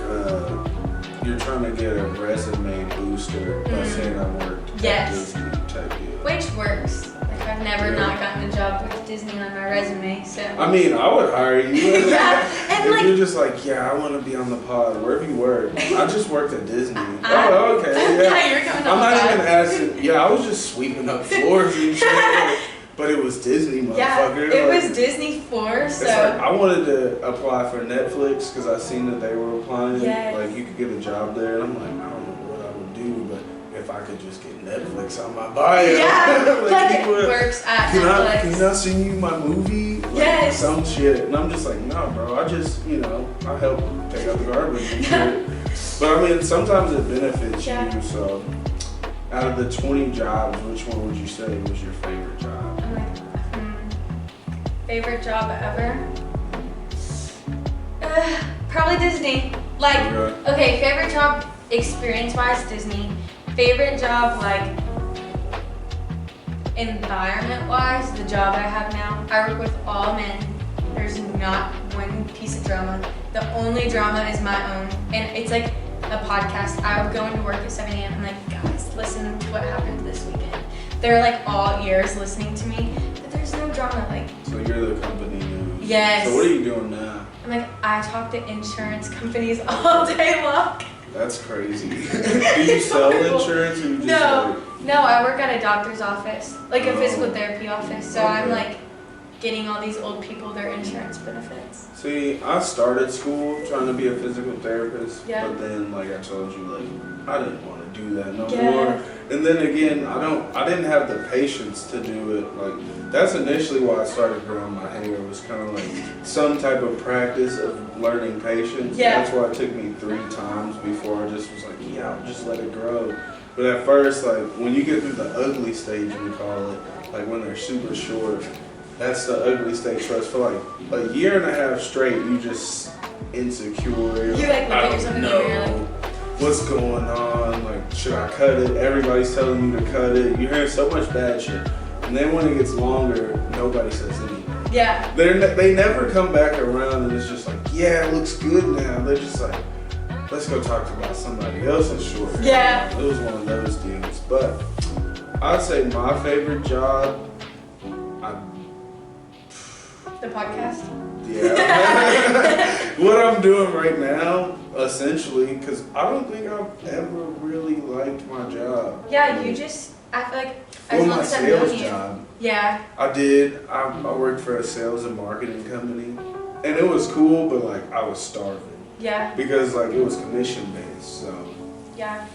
B: you're trying to get a resume booster by saying I worked at
A: Yes.
B: Disney type deal.
A: Which works. Like I've never not gotten a job with Disney on my resume, so.
B: I mean, I would hire you.
A: Yeah, and
B: if
A: like-
B: you're just like, yeah, I want to be on the pod, wherever you work. I just worked at Disney.
A: I-
B: Oh, okay, yeah.
A: Yeah, you're coming
B: I'm
A: on
B: not
A: the
B: even
A: pod.
B: asking. Yeah, I was just sweeping up floors and shit. But it was Disney, motherfucker.
A: Yeah, it
B: Like,
A: was Disney 4, so.
B: It's like I wanted to apply for Netflix because I seen that they were applying.
A: Yes.
B: Like you could get a job there, and I'm like, I don't know what I would do, but if I could just get Netflix on my bio,
A: Yeah, like it
B: people would-
A: works at
B: Can
A: Netflix.
B: I send you my movie? Like,
A: Yes.
B: Some shit. And I'm just like, no, bro. I just, I help take out the garbage and shit. But I mean, sometimes it benefits
A: Yeah.
B: you. So, out of the 20 jobs, which one would you say was your favorite job?
A: I'm like, favorite job ever? Probably Disney. Like,
B: Okay.
A: okay, favorite job experience-wise, Disney. Favorite job, like, environment-wise, the job I have now. I work with all men. There's not one piece of drama. The only drama is my own. And it's like a podcast. I would go into work at 7 a.m. I'm like, guys, listen to what happened this weekend. They're like all ears listening to me, but there's no drama. Like,
B: So you're the company news.
A: yes.
B: So what are you doing now?
A: I'm like, I talk to insurance companies all day long.
B: That's crazy. Do you sell insurance or you just
A: No, I work at a doctor's office, like a
B: Oh.
A: physical therapy office. So I'm
B: Okay.
A: like, getting all these old people their insurance benefits.
B: See, I started school trying to be a physical therapist,
A: Yeah.
B: but then, like I told you, like I didn't want to do that no
A: Yeah.
B: more. And then again, I didn't have the patience to do it. Like that's initially why I started growing my hair. It was kind of like some type of practice of learning patience.
A: Yeah.
B: That's why it took me 3 times before I just was like, yeah, I'll just let it grow. But at first, like when you get through the ugly stage, we call it, like when they're super short. That's the ugly stage for us. For like a year and a half straight, you just insecure.
A: You like look
B: I
A: at yourself
B: don't
A: in the mirror,
B: know
A: like,
B: what's going on. Like, should I cut it? Everybody's telling you to cut it. You're hearing so much bad shit. And then when it gets longer, nobody says anything.
A: yeah.
B: They never come back around and it's just like, yeah, it looks good now. They're just like, let's go talk about somebody else's short hair.
A: Yeah.
B: It was one of those deals. But I'd say my favorite job,
A: The podcast.
B: yeah. What I'm doing right now, essentially, because I don't think I've ever really liked my job.
A: Yeah, you just, I feel like, as
B: Well,
A: long
B: my
A: as I've known
B: sales
A: you.
B: job.
A: Yeah.
B: I did. I worked for a sales and marketing company, and it was cool, but like I was starving
A: Yeah.
B: because like it was commission based, so
A: Yeah.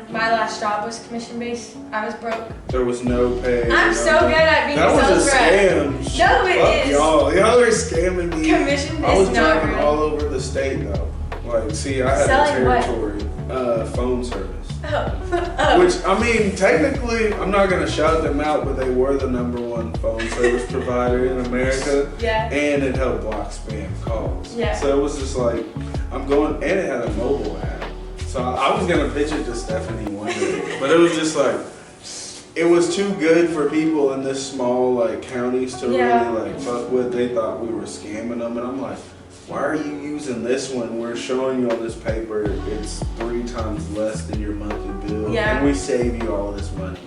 A: My last job was commission based. I was broke.
B: there was no pay.
A: I'm so good at being a
B: That
A: sales
B: was a
A: rep.
B: scam.
A: No, it
B: Fuck
A: is.
B: Y'all are scamming me.
A: Commission
B: I was
A: is not
B: driving
A: real.
B: all over the state though. Like, see, I had
A: Selling
B: a
A: what?
B: territory, phone service.
A: Oh.
B: Which, I mean, technically, I'm not going to shout them out, but they were the #1 phone service provider in America.
A: Yeah.
B: And it helped block spam calls.
A: Yeah.
B: So it was just like, I'm going, and it had a mobile app. So I was going to pitch it to Stephanie one day. But it was just like, it was too good for people in this small, like, counties to
A: Yeah.
B: really, like, fuck with. They thought we were scamming them. And I'm like, why are you using this one? We're showing you on this paper it's 3 times less than your monthly bill,
A: Yeah.
B: and we save you all this money.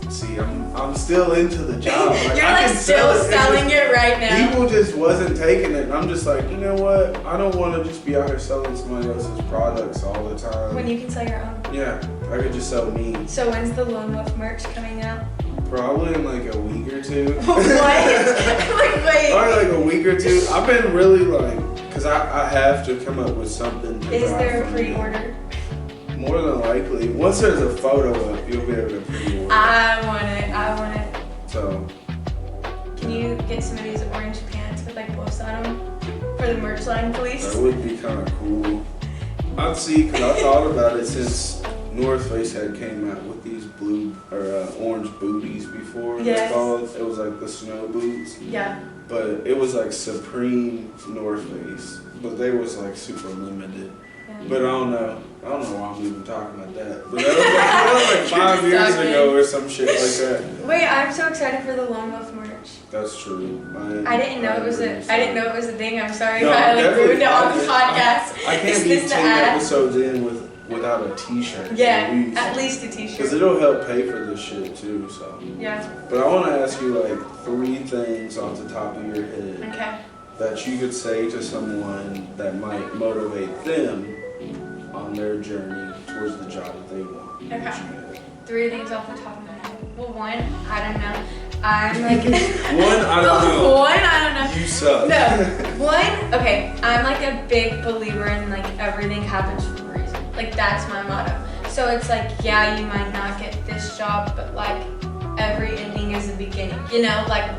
B: And see, I'm still into the job.
A: You're
B: I
A: like
B: can
A: still
B: sell it.
A: selling it right now.
B: People just wasn't taking it, and I'm just like, you know what? I don't want to just be out here selling somebody else's products all the time.
A: When you can sell your own.
B: Yeah, I could just sell me.
A: So when's the 1onewlf merch coming out?
B: Probably in like a week or 2.
A: What? Like, wait.
B: Probably like a week or 2. I've been really like, because I have to come up with something to
A: Is
B: buy
A: there a
B: from you.
A: pre-order?
B: More than likely. Once there's a photo up, you'll be able to pre-order.
A: I want it.
B: So,
A: Can you get some of these orange pants with like posts on them for the merch line, please?
B: that would be kind of cool. I'd see, because I thought about it since North Face had came out with these blue or orange booties before.
A: Yes.
B: They're called. It was like the snow boots.
A: Yeah.
B: But it was like Supreme North Face. But they was like super limited.
A: Yeah.
B: But I don't know why I'm even talking about that. But that was like 5
A: You're
B: years
A: just talking.
B: ago or some shit like that.
A: Wait, I'm so excited for the 1onewlf merch.
B: That's true.
A: I didn't know it was a thing. I'm sorry
B: No,
A: if I like
B: definitely
A: ruined it on the
B: not.
A: podcast.
B: I
A: Is
B: can't be
A: this the
B: 10
A: ad?
B: episodes in without a t-shirt.
A: Yeah, at least a
B: Because
A: t-shirt.
B: it'll help pay for this shit too, so.
A: Yeah.
B: But I want to ask you like 3 things off the top of your head
A: Okay.
B: that you could say to someone that might motivate them on their journey towards the job that they want.
A: Okay. 3 things off the top of my head. Well, 1, I don't know. I'm like
B: 1, I don't know.
A: 1, I don't know.
B: You suck.
A: No. 1, okay, I'm like a big believer in like everything happens for a reason. Like that's my motto. So it's like, yeah, you might not get this job, but like every ending is a beginning. You know, like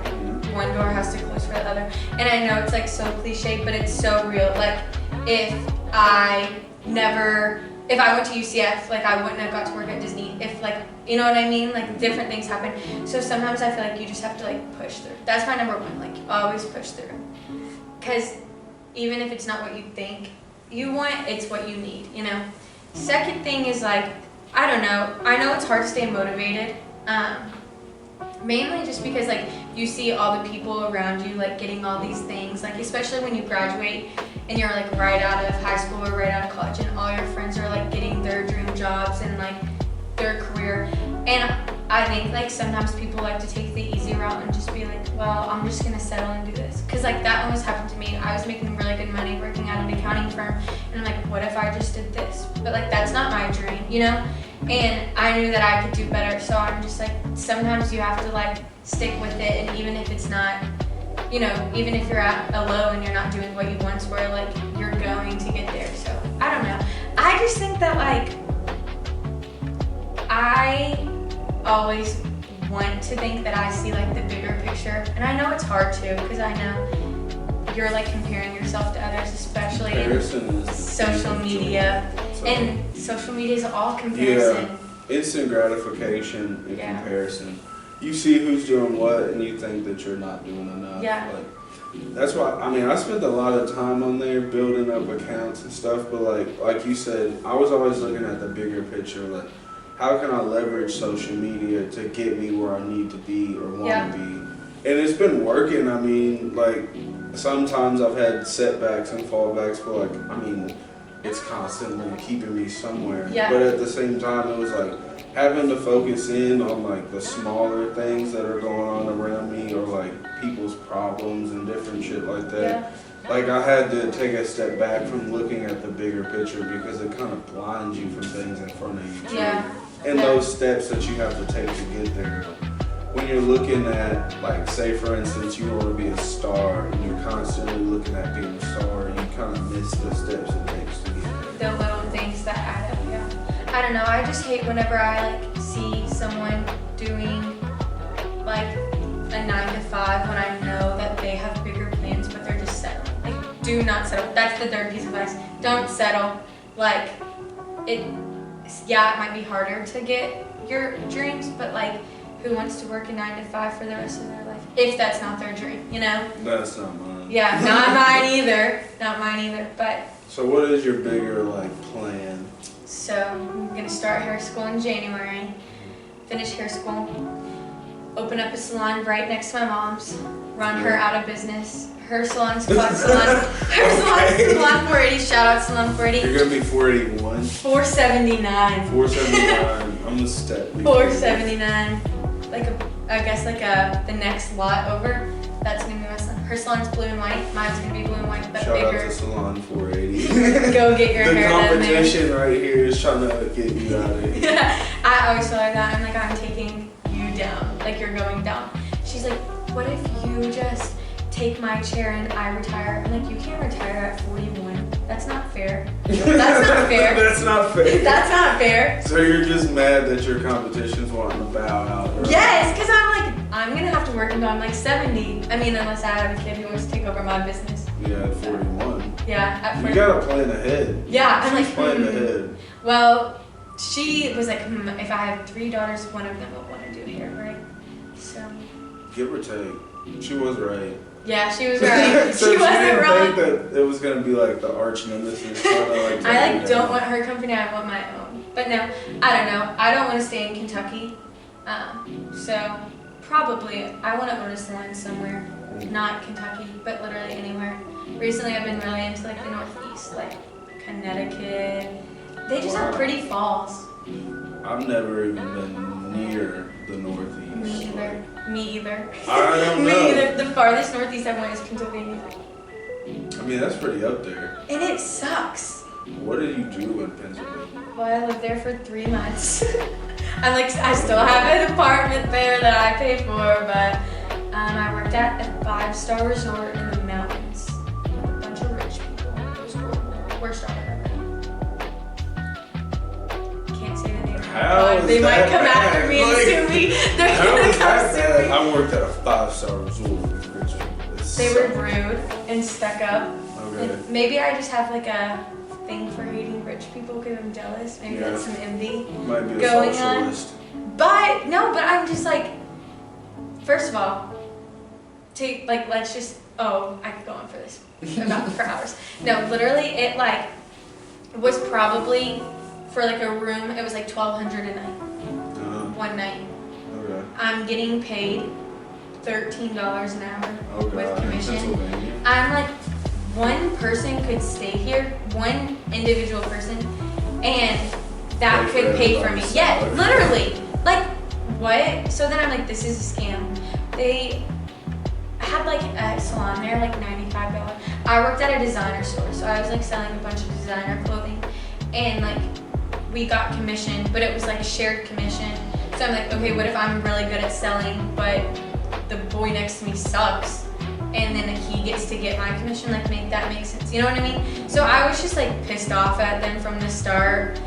A: one door has to close for the other. And I know it's like so cliche, but it's so real. Like if I went to UCF, like I wouldn't have got to work at Disney. If like, you know what I mean? Like different things happen. So sometimes I feel like you just have to like push through. That's my #1, like always push through. Cause even if it's not what you think you want, it's what you need, you know? Second thing is like, I don't know. I know it's hard to stay motivated. Mainly just because like you see all the people around you like getting all these things, like especially when you graduate and you're like right out of high school or right out of college and all your friends are like getting their dream jobs and like their career. And I think like sometimes people like to take the easy route and just be like, well, I'm just gonna settle and do this. Cause like that almost happened to me. I was making really good money working at an accounting firm and I'm like, what if I just did this? But like that's not my dream, you know? And I knew that I could do better, so I'm just like, sometimes you have to like stick with it, and even if it's not, you know, even if you're at a low and you're not doing what you once were, like, you're going to get there. So I don't know. I just think that like, I always want to think that I see like the bigger picture, and I know it's hard to, because I know you're like comparing yourself to others, especially in social media. And social media is all comparison.
B: Yeah, instant gratification and comparison. You see who's doing what, and you think that you're not doing enough.
A: Yeah.
B: Like, that's why, I mean, I spent a lot of time on there building up accounts and stuff, but like you said, I was always looking at the bigger picture. Like, how can I leverage social media to get me where I need to be or want to be? And it's been working. I mean, like, sometimes I've had setbacks and fallbacks, but like, I mean, it's constantly keeping me somewhere.
A: Yeah.
B: But at the same time, it was like having to focus in on like the smaller things that are going on around me, or like people's problems and different shit like that.
A: Yeah.
B: Like, I had to take a step back from looking at the bigger picture, because it kind of blinds you from things in front of you too.
A: Yeah.
B: And those steps that you have to take to get there. When you're looking at, like, say for instance, you want to be a star, and you're constantly looking at being a star, and you kind of miss the steps it takes to get there.
A: The little things that add up, yeah. I don't know, I just hate whenever I like see someone doing like a 9 to 5 when I know that they have bigger plans, but they're just settling. Like, do not settle. That's the third piece of advice. Don't settle. Like, it might be harder to get your dreams, but like, who wants to work a 9 to 5 for the rest of their life? If that's not their dream, you know?
B: That's not mine.
A: Yeah, not mine either. Not mine either, but.
B: So what is your bigger, like, plan?
A: So I'm gonna start hair school in January, finish hair school, open up a salon right next to my mom's, run her out of business. Her salon's called Salon. Her salon's Salon 480. Shout out Salon 480.
B: You're gonna be 481.
A: 479.
B: 479. I'm the step.
A: 479. The next lot over. That's gonna be my salon. Her salon's blue and white. Mine's gonna be blue and white, but
B: Shout
A: bigger.
B: out to Salon 480.
A: Go get your hair done there.
B: The competition right here is trying to get you out of here.
A: Yeah, I always feel like that. I'm like, I'm taking you down. Like, you're going down. She's like, what if you just take my chair and I retire? I'm like, you can't retire at 41. That's not fair. That's not fair.
B: That's not fair.
A: That's not fair.
B: So you're just mad that your competition's wanting to bow out? Or
A: Yes, because I'm like, I'm going to have to work until I'm like 70. I mean, unless I have a kid who wants to take over my business.
B: Yeah, at 41.
A: Yeah, at 41.
B: You gotta plan ahead.
A: Yeah, I'm like,
B: plan ahead.
A: Well, she was like, if I have 3 daughters, one of them will want to do hair, right? So.
B: Give or take. She was right.
A: Yeah, she was right.
B: So
A: she wasn't wrong.
B: think that it was gonna be like the arch nemesis.
A: I like don't want her company. I want my own. But no, I don't know. I don't want to stay in Kentucky. So probably I want to own a salon somewhere, not Kentucky, but literally anywhere. Recently, I've been really into like the Northeast, like Connecticut. They just have pretty falls.
B: I've never even been near the Northeast.
A: Me either. Me either.
B: I don't know.
A: Me either. The farthest Northeast I went is Pennsylvania.
B: I mean, that's pretty up there.
A: And it sucks.
B: What did you do in Pennsylvania?
A: Well, I lived there for 3 months. I still have an apartment there that I pay for, but I worked at a 5-star resort in the mountains with a bunch of rich people. It was horrible. Worst job I've ever had. Can't say the name.
B: How
A: They
B: is
A: might
B: that
A: come
B: bad?
A: after me and
B: Like,
A: sue me. They're
B: How
A: gonna
B: is
A: come
B: that
A: sue
B: bad?
A: me.
B: I worked at a 5-star resort with rich people.
A: They were rude and stuck up.
B: Okay.
A: And maybe I just have like a thing for hating rich people because I'm jealous. Maybe that's some envy
B: Might be a
A: going
B: socialist.
A: on. But no, but I'm just like, first of all, let's just, I could go on for this for hours. No, literally it was probably for like a room, it was like $1,200 a night, one night.
B: Okay.
A: I'm getting paid $13 an hour with
B: In
A: commission.
B: Pennsylvania.
A: I'm like, one person could stay here, one individual person, and that
B: Pay for
A: could pay for me.
B: everybody's
A: Yeah,
B: salary.
A: literally. Like, what? So then I'm like, this is a scam. They had like a salon there, like $95. I worked at a designer store, so I was like selling a bunch of designer clothing, and like we got commission, but it was like shared commission. So I'm like, okay, what if I'm really good at selling, but the boy next to me sucks, and then he gets to get my commission? Like, make that make sense? You know what I mean? So I was just like pissed off at them from the start.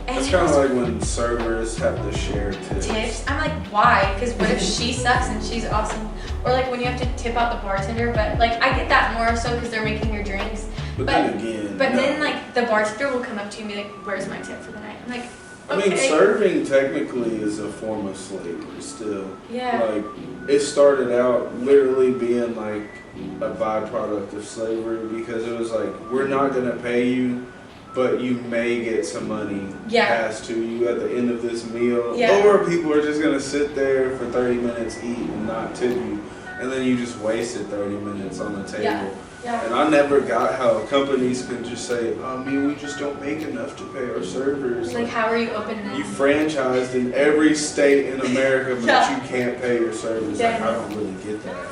A: And
B: It's kind of like when servers have to share tips.
A: I'm like, why? Because what if she sucks and she's awesome? Or like when you have to tip out the bartender, but like I get that more so because they're making your drinks.
B: But then again,
A: But then like the bartender will come up to you and be like, where's my tip for the night? I'm like, okay.
B: I mean, serving technically is a form of slavery still.
A: Yeah.
B: Like, it started out literally being like a byproduct of slavery because it was like, we're not going to pay you, but you may get some money passed to you at the end of this meal.
A: Yeah.
B: Or people are just going to sit there for 30 minutes, eat, and not tip you. And then you just wasted 30 minutes on the table.
A: Yeah.
B: And I never got how companies can just say, we just don't make enough to pay our servers.
A: Like, how are you open then?
B: You franchised in every state in America, but you can't pay your servers.
A: Yeah,
B: like, I don't really get that.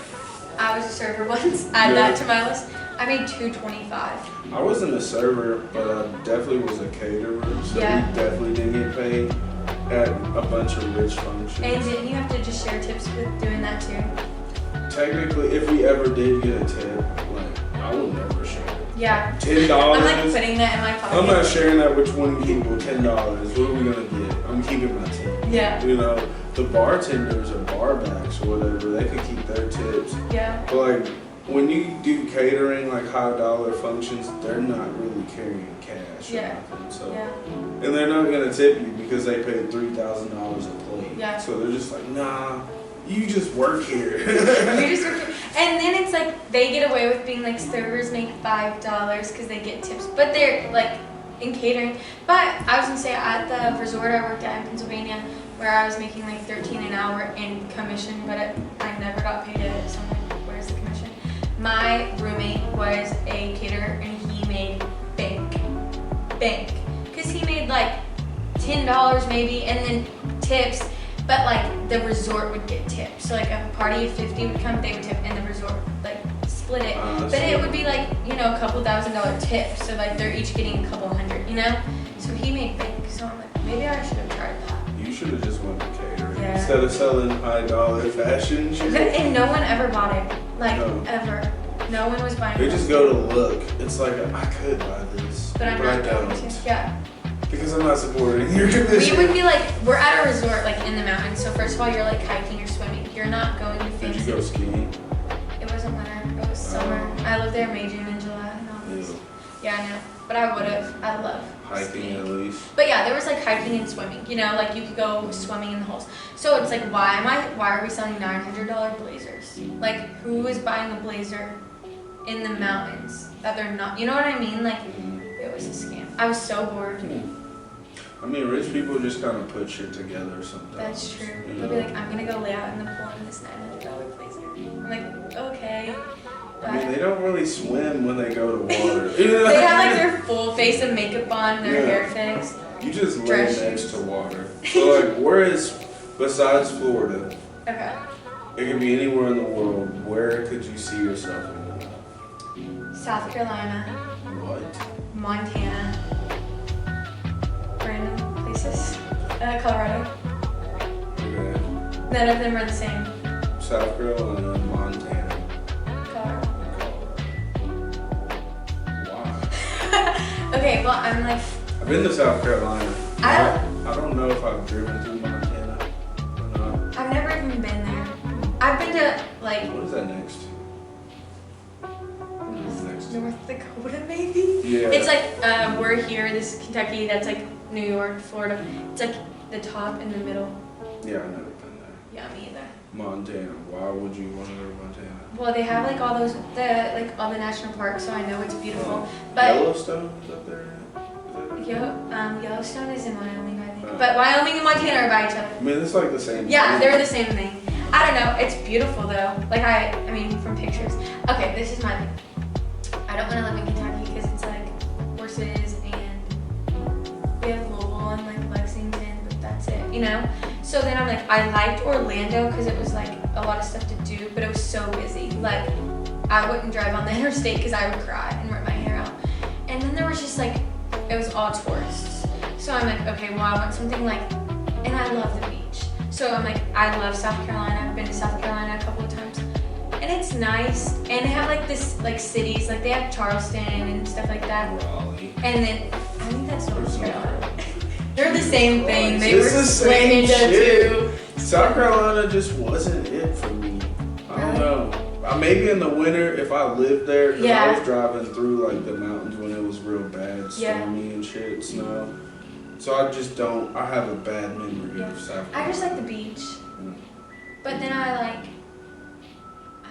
A: I was a server once. Add that to my list. I made $2.25.
B: I wasn't a server, but I definitely was a caterer, so we definitely didn't get paid at a bunch of rich functions.
A: And didn't you have to just share tips with doing that too?
B: Technically, if we ever did get a tip, like, I would never share it.
A: Yeah.
B: $10.
A: I'm like putting that in my pocket.
B: I'm not sharing that with 20 people. $10. What are we gonna get? I'm keeping my tip.
A: Yeah.
B: You know, the bartenders or barbacks or whatever, they could keep their tips.
A: Yeah.
B: But like when you do catering, like high dollar functions, they're not really carrying cash or nothing. So, and they're not gonna tip you because they paid $3,000 a plate.
A: Yeah.
B: So they're just like, nah, you just work here.
A: And then it's like they get away with being like servers make $5 because they get tips, but they're like in catering. But I was gonna say at the resort I worked at in Pennsylvania, where I was making like $13 an hour in commission, but I never got paid it. So I'm like, where's the commission? My roommate was a caterer and he made bank, because he made like $10 maybe, and then tips. But like the resort would get tipped. So like a party of 50 would come, they would tip, and the resort would like split it. But it would be like, you know, a couple $1,000 tip. So like they're each getting a couple hundred, you know? So he made bank. So I'm like, maybe I should have tried that.
B: You should have just went to catering instead of selling high dollar fashion shoes.
A: And no one ever bought it. Like ever. No one was buying it.
B: They just go to look. It's like, I could buy this,
A: but I don't. Yeah.
B: Because I'm not supporting your commission.
A: We would be like, we're at a resort like in the mountains. So first of all, you're like hiking or swimming. You're not going to fancy.
B: Did you go skiing?
A: It wasn't winter. It was summer. I lived there May, June, and July. And August. Yeah, I know. But I would have. I love
B: hiking
A: skiing.
B: at least.
A: But yeah, there was like hiking and swimming. You know, like you could go swimming in the holes. So it's like, why are we selling $900 blazers? Like, who is buying a blazer in the mountains that they're not? You know what I mean? Like, it was a scam. I was so bored.
B: I mean, rich people just kind of put shit together sometimes.
A: That's true. They'll be like, I'm gonna go lay out in the pool in this $900 blazer. I'm like, okay. But
B: I mean, they don't really swim when they go to water.
A: they have like their full face of makeup on, their hair fixed.
B: You just lay next to water. So like, where is, besides Florida, it could be anywhere in the world, where could you see yourself in?
A: South Carolina.
B: What?
A: Montana. Random places. Colorado.
B: Okay.
A: None of them are the same.
B: South Carolina, Montana.
A: Colorado.
B: Why?
A: Okay, well, I'm like...
B: I've been to South Carolina.
A: I
B: don't know if I've driven through Montana or not.
A: I've never even been there. I've been to, like...
B: What is that next?
A: North Dakota, maybe?
B: Yeah.
A: It's like, we're here, this is Kentucky, that's like New York, Florida. It's like the top in the middle.
B: Yeah, I've never been there.
A: Yeah, me either.
B: Montana. Why would you want to go to Montana?
A: Well, they have like all those, all the national parks, so I know it's beautiful. But
B: Yellowstone is up there?
A: Yellowstone is in Wyoming, I think. But Wyoming and Montana are by each other.
B: I mean, it's like the same
A: Yeah,
B: thing.
A: they're the same thing. I don't know. It's beautiful though. Like I mean, from pictures. Okay, this is my thing. I don't want to live in Kentucky because it's like horses and we have Louisville and like Lexington, but that's it, you know? So then I'm like, I liked Orlando because it was like a lot of stuff to do, but it was so busy. Like I wouldn't drive on the interstate because I would cry and rip my hair out. And then there was just like, it was all tourists. So I'm like, okay, well, I want something like, and I love the beach. So I'm like, I love South Carolina. I've been to South Carolina a couple of times. And it's nice. And they have like this, like cities, like they have Charleston and stuff like that.
B: Raleigh.
A: And then, I think that's North Carolina. They're the same thing. They
B: It's
A: were
B: the
A: split
B: same
A: into
B: shit.
A: two.
B: South Carolina just wasn't it for me. I don't know. Maybe in the winter if I lived there, because I was driving through like the mountains when it was real bad, stormy and shit, snow. So I just don't. I have a bad memory of South Carolina.
A: I just like the beach. But then I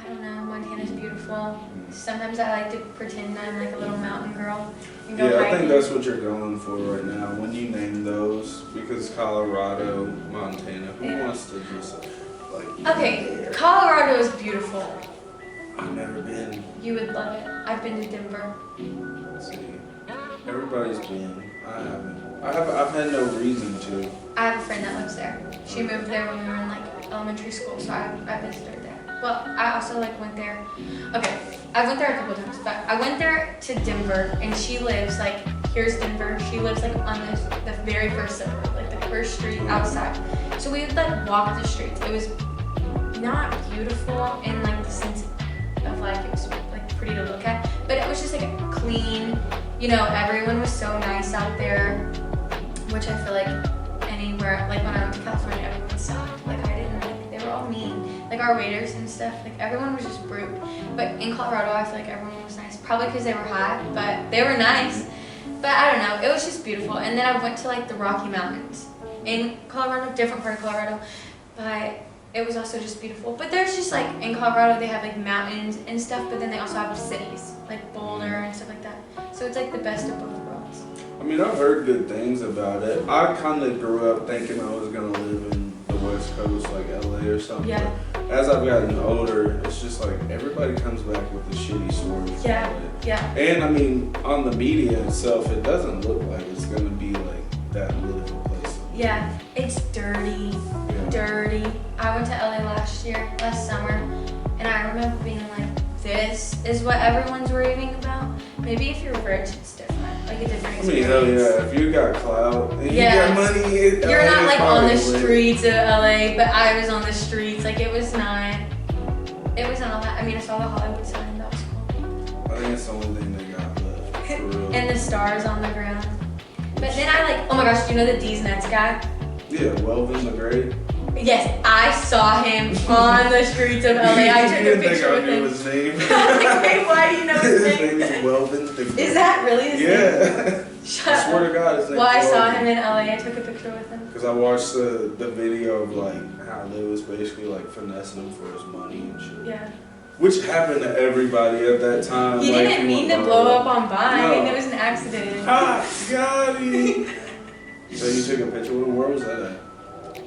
A: don't know, Montana's beautiful. Sometimes I like to pretend I'm like a little mountain girl and go hiking.
B: I think that's what you're going for right now when you name those, because Colorado, Montana, who wants to just like...
A: Okay, Colorado is beautiful.
B: I've never been.
A: You would love it. I've been to Denver.
B: Let's see. Everybody's been. I haven't. I've had no reason to.
A: I have a friend that lives there. She moved there when we were in like elementary school, so I visited her there. Well, I also like went there. Okay, I went there a couple times, but I went there to Denver, and she lives like, here's Denver. She lives like on the very first suburb, like the first street outside. So we would like walk the streets. It was not beautiful in like the sense of like it was like pretty to look at, but it was just like clean. You know, everyone was so nice out there, which I feel like anywhere, like when I went to California, everyone sucked. Like I didn't like, they were all mean. Like our waiters and stuff, like everyone was just rude. But in Colorado, I feel like everyone was nice. Probably because they were hot, but they were nice. But I don't know, it was just beautiful. And then I went to like the Rocky Mountains in Colorado, different part of Colorado, but it was also just beautiful. But there's just like, in Colorado, they have like mountains and stuff, but then they also have cities, like Boulder and stuff like that. So it's like the best of both worlds.
B: I mean, I've heard good things about it. I kind of grew up thinking I was going to live in the West Coast, like LA or something.
A: Yeah.
B: But as I've gotten older, it's just like everybody comes back with the shitty stories about it.
A: Yeah.
B: And I mean, on the media itself, it doesn't look like it's going to be like that good of a place.
A: Yeah, it's dirty. Dirty. I went to LA last summer, and I remember being like, this is what everyone's raving about. Maybe if you're rich, it's different. Like a different experience.
B: I mean, hell yeah, if you got clout and you got money,
A: you're not like on the streets of LA, but I was on the streets. Like it was not all that. I mean, I saw the Hollywood sign, that was cool.
B: I think it's the only thing they got left, for real.
A: And the stars on the ground. But then I like, oh my gosh, do you know the D's Nuts guy?
B: Yeah, Welvin the Great.
A: Yes, I saw him on the streets of LA. I took a picture with him.
B: His name.
A: Like, wait, why do you know his name?
B: His name is Welvin the Great.
A: Is that really his name?
B: Yeah.
A: Shut
B: I swear to God, his name
A: Well, I
B: is
A: saw
B: Welvin.
A: him in LA. I took a picture with him.
B: Because I watched the video of like how they was basically like finessing him for his money and shit.
A: Yeah.
B: Which happened to everybody at that time.
A: He
B: like,
A: didn't mean to blow up on Vine.
B: No.
A: It was an accident.
B: Ah, got it. So you took a picture with him? Where was that at?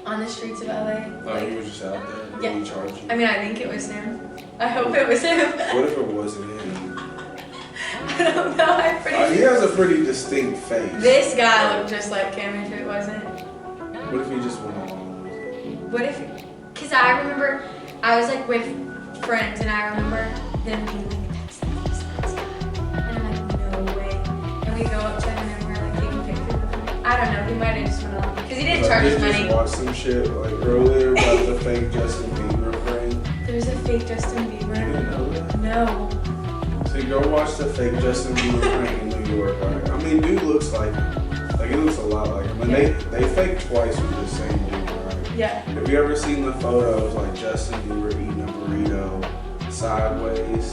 A: On the streets of LA.
B: Oh, he was just out there?
A: Yeah.
B: He charged you?
A: I mean, I think it was him. I hope it was him.
B: What if it wasn't him?
A: I don't know. I'm pretty
B: He has a pretty distinct face.
A: This guy looked just like him if it wasn't.
B: What if he just went along with it?
A: What if, because I remember I was like with friends and I remember them being like, that's guy. And I'm like, no way. And we go up to him and we're like taking pictures with him. I don't know, he might have just went along. Because he didn't charge us
B: I
A: money.
B: just watched some shit like earlier about the fake Justin Bieber prank.
A: There's a fake Justin
B: You
A: Bieber.
B: didn't know that?
A: No.
B: So you go watch the fake Justin Bieber prank in New York. Right? I mean, dude looks like him. Like, it looks a lot like him. And they faked twice with the same dude, right?
A: Yeah.
B: Have you ever seen the photos like Justin Bieber eating a burrito sideways?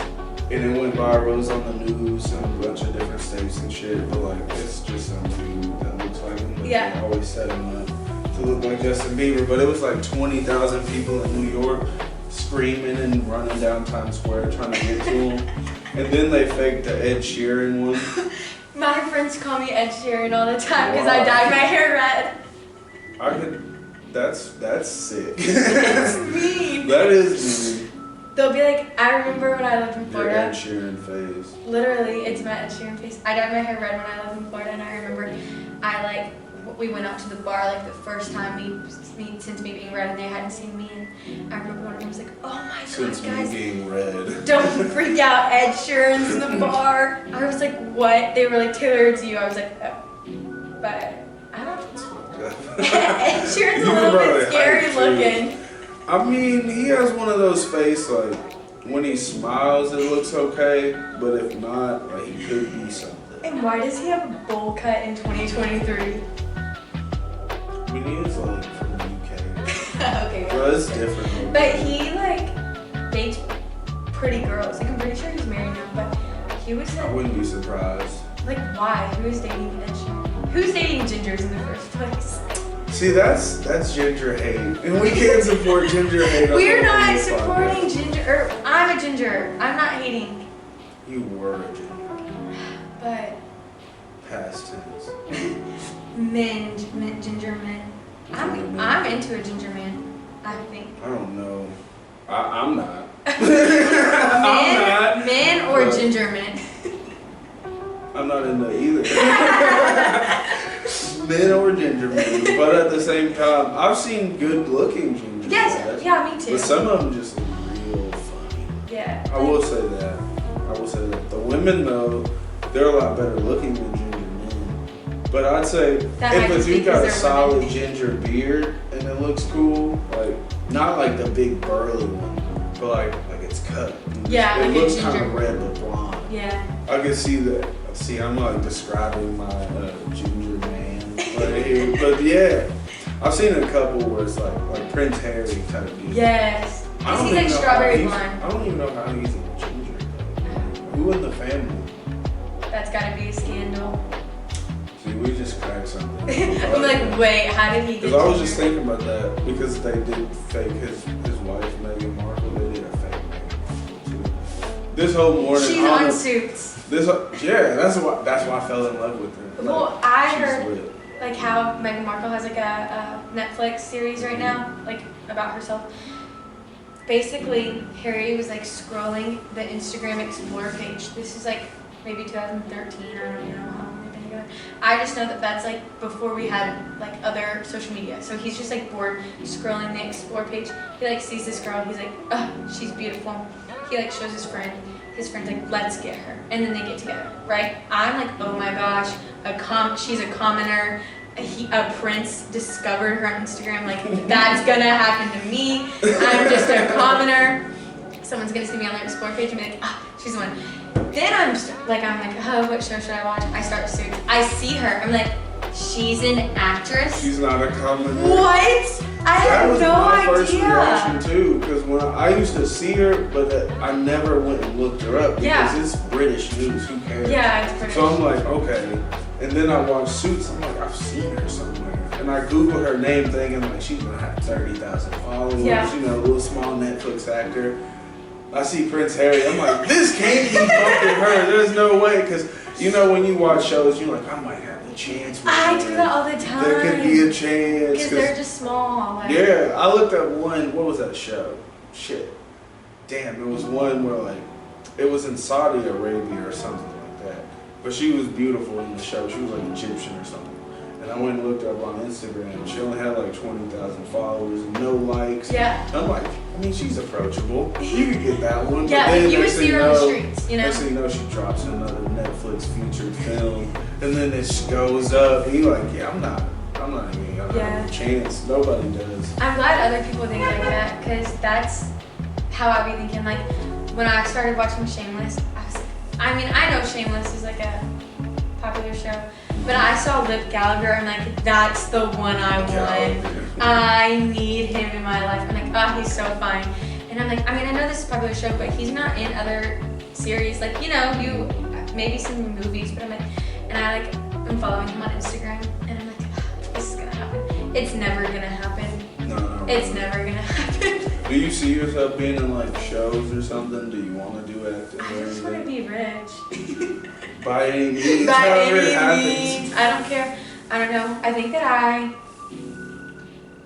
B: And it went viral, it was on the news in a bunch of different states and shit. But like, it's just some dude that looks like him. But they always set him up to look like Justin Bieber. But it was like 20,000 people in New York screaming and running down Times Square trying to get to him. And then they faked the Ed Sheeran one.
A: My friends call me Ed Sheeran all the time because I dyed my hair red.
B: That's sick.
A: It's mean.
B: That is mean.
A: They'll be like, I remember when I lived in
B: Your
A: Florida.
B: Ed Sheeran face.
A: Literally, it's my Ed Sheeran face. I dyed my hair red when I lived in Florida, and I remember we went out to the bar like the first time since me being red, and they hadn't seen me. And I remember one of them was like, "Oh my
B: Since
A: god, guys,
B: me being red.
A: don't freak out! Ed Sheeran's in the bar." I was like, "What?" They were like, "Taylor, it's you." I was like, "Oh," but I don't Ed Sheeran's
B: You
A: a little
B: probably
A: bit scary
B: hype, too.
A: looking.
B: I mean, he has one of those face like when he smiles, it looks okay, but if not, like he could be something.
A: And why does he have a bowl cut in 2023?
B: I mean, he is like from the UK.
A: Okay.
B: Well, it's different.
A: But he like dates pretty girls. Like I'm pretty sure he's married now, but he was
B: I
A: like,
B: wouldn't be surprised.
A: why? Who's dating Ed Sheeran? Who's dating gingers in the first place?
B: See, that's ginger hate, and we can't support ginger hate. on
A: We're
B: the
A: not
B: podcast.
A: supporting ginger. Or I'm a ginger. I'm not hating.
B: You were a ginger.
A: But
B: Past tense.
A: ginger men. I'm into a ginger man. I think.
B: I don't know. I'm not. I'm not.
A: Men or
B: But-
A: ginger men.
B: I'm not into either. Men or ginger men, but at the same time, I've seen good-looking ginger
A: Yes.
B: guys,
A: Yeah, me too.
B: but some of them just look real funny.
A: Yeah.
B: I will say that. The women though, they're a lot better looking than ginger men. But I'd say
A: That might
B: if
A: just
B: you
A: be
B: got a
A: 'cause they're
B: solid
A: women.
B: ginger beard and it looks cool, like not like the big burly one, but like it's cut.
A: Yeah,
B: it
A: like a
B: looks kind
A: ginger.
B: of red but blonde.
A: Yeah.
B: I can see that. See, I'm like describing my ginger man right here, but yeah, I've seen a couple where it's like Prince Harry type deal.
A: Yes.
B: I don't
A: He's
B: even
A: like
B: know
A: strawberry
B: how he's-
A: blonde.
B: I don't even know how he's a ginger though. Who in the family?
A: That's gotta be a scandal.
B: See, we just cracked something.
A: I'm like, wait, how did he get
B: Because I was just
A: ginger?
B: thinking about that because they did fake his wife Meghan Markle. They did a fake Meghan Markle too. This whole morning,
A: She's on Suits.
B: that's why I fell in love with her.
A: Well, I
B: she's
A: heard
B: lit.
A: like how Meghan Markle has like a Netflix series right now, like about herself. Basically, Harry was like scrolling the Instagram Explore page. This is like maybe 2013. I don't even know how long they've been together. I just know that that's like before we had like other social media. So he's just like bored scrolling the Explore page. He like sees this girl. He's like, oh, she's beautiful. He like shows his friend. His friend's like, let's get her. And then they get together, right? I'm like, oh my gosh, she's a commoner. A prince discovered her on Instagram. Like, that's gonna happen to me. I'm just a commoner. Someone's gonna see me on their Explore page and be like, ah, she's the one. Then I'm like, oh, what show should I watch? I start Suits. I see her. I'm like, she's an actress.
B: She's not a commoner.
A: What? I
B: That
A: had
B: was
A: no
B: my first
A: idea.
B: reaction too, because when I used to see her, but I never went and looked her up because
A: Yeah.
B: it's British news. Who cares?
A: Yeah, it's British.
B: So I'm like, okay. And then I watched Suits. I'm like, I've seen her somewhere. And I Googled her name, thinking like she's gonna have 30,000 followers.
A: Yeah.
B: You know, a little small Netflix actor. I see Prince Harry. I'm like, this can't be fucking her. There's no way, because you know when you watch shows, you're like, I might have a chance. With
A: I
B: her.
A: do that all the time.
B: There could be a chance.
A: Because they're just small. Like,
B: Yeah, I looked at one. What was that show? Shit. Damn, it was one where like it was in Saudi Arabia or something like that. But she was beautiful in the show. She was like Egyptian or something. And I went and looked her up on Instagram. She only had like 20,000 followers, no likes.
A: Yeah.
B: I'm like, I mean, she's approachable. You could get that one.
A: Yeah,
B: but then
A: like you would
B: next
A: see
B: thing
A: her on the streets, you know?
B: Next thing you know, she drops another Netflix featured film, and then it goes up. And you're like, yeah, I'm not even gonna have a chance. Nobody does.
A: I'm glad other people think like that, because that's how I be thinking. Like, when I started watching Shameless, I know Shameless is like a popular show, but I saw Lip Gallagher and like, that's the one I want. I need him in my life. I'm like, oh, he's so fine. And I'm like, I know this is a popular show, but he's not in other series. Like, maybe some movies, but I'm following him on Instagram, and I'm like, this is gonna happen. It's never gonna happen.
B: No.
A: It's never gonna happen.
B: Do you see yourself being in like shows or something? Do you want to do acting
A: I
B: or
A: just want to
B: anything?
A: be rich.
B: By any means,
A: By
B: however it
A: any
B: happens.
A: means. I don't care. I don't know. I think that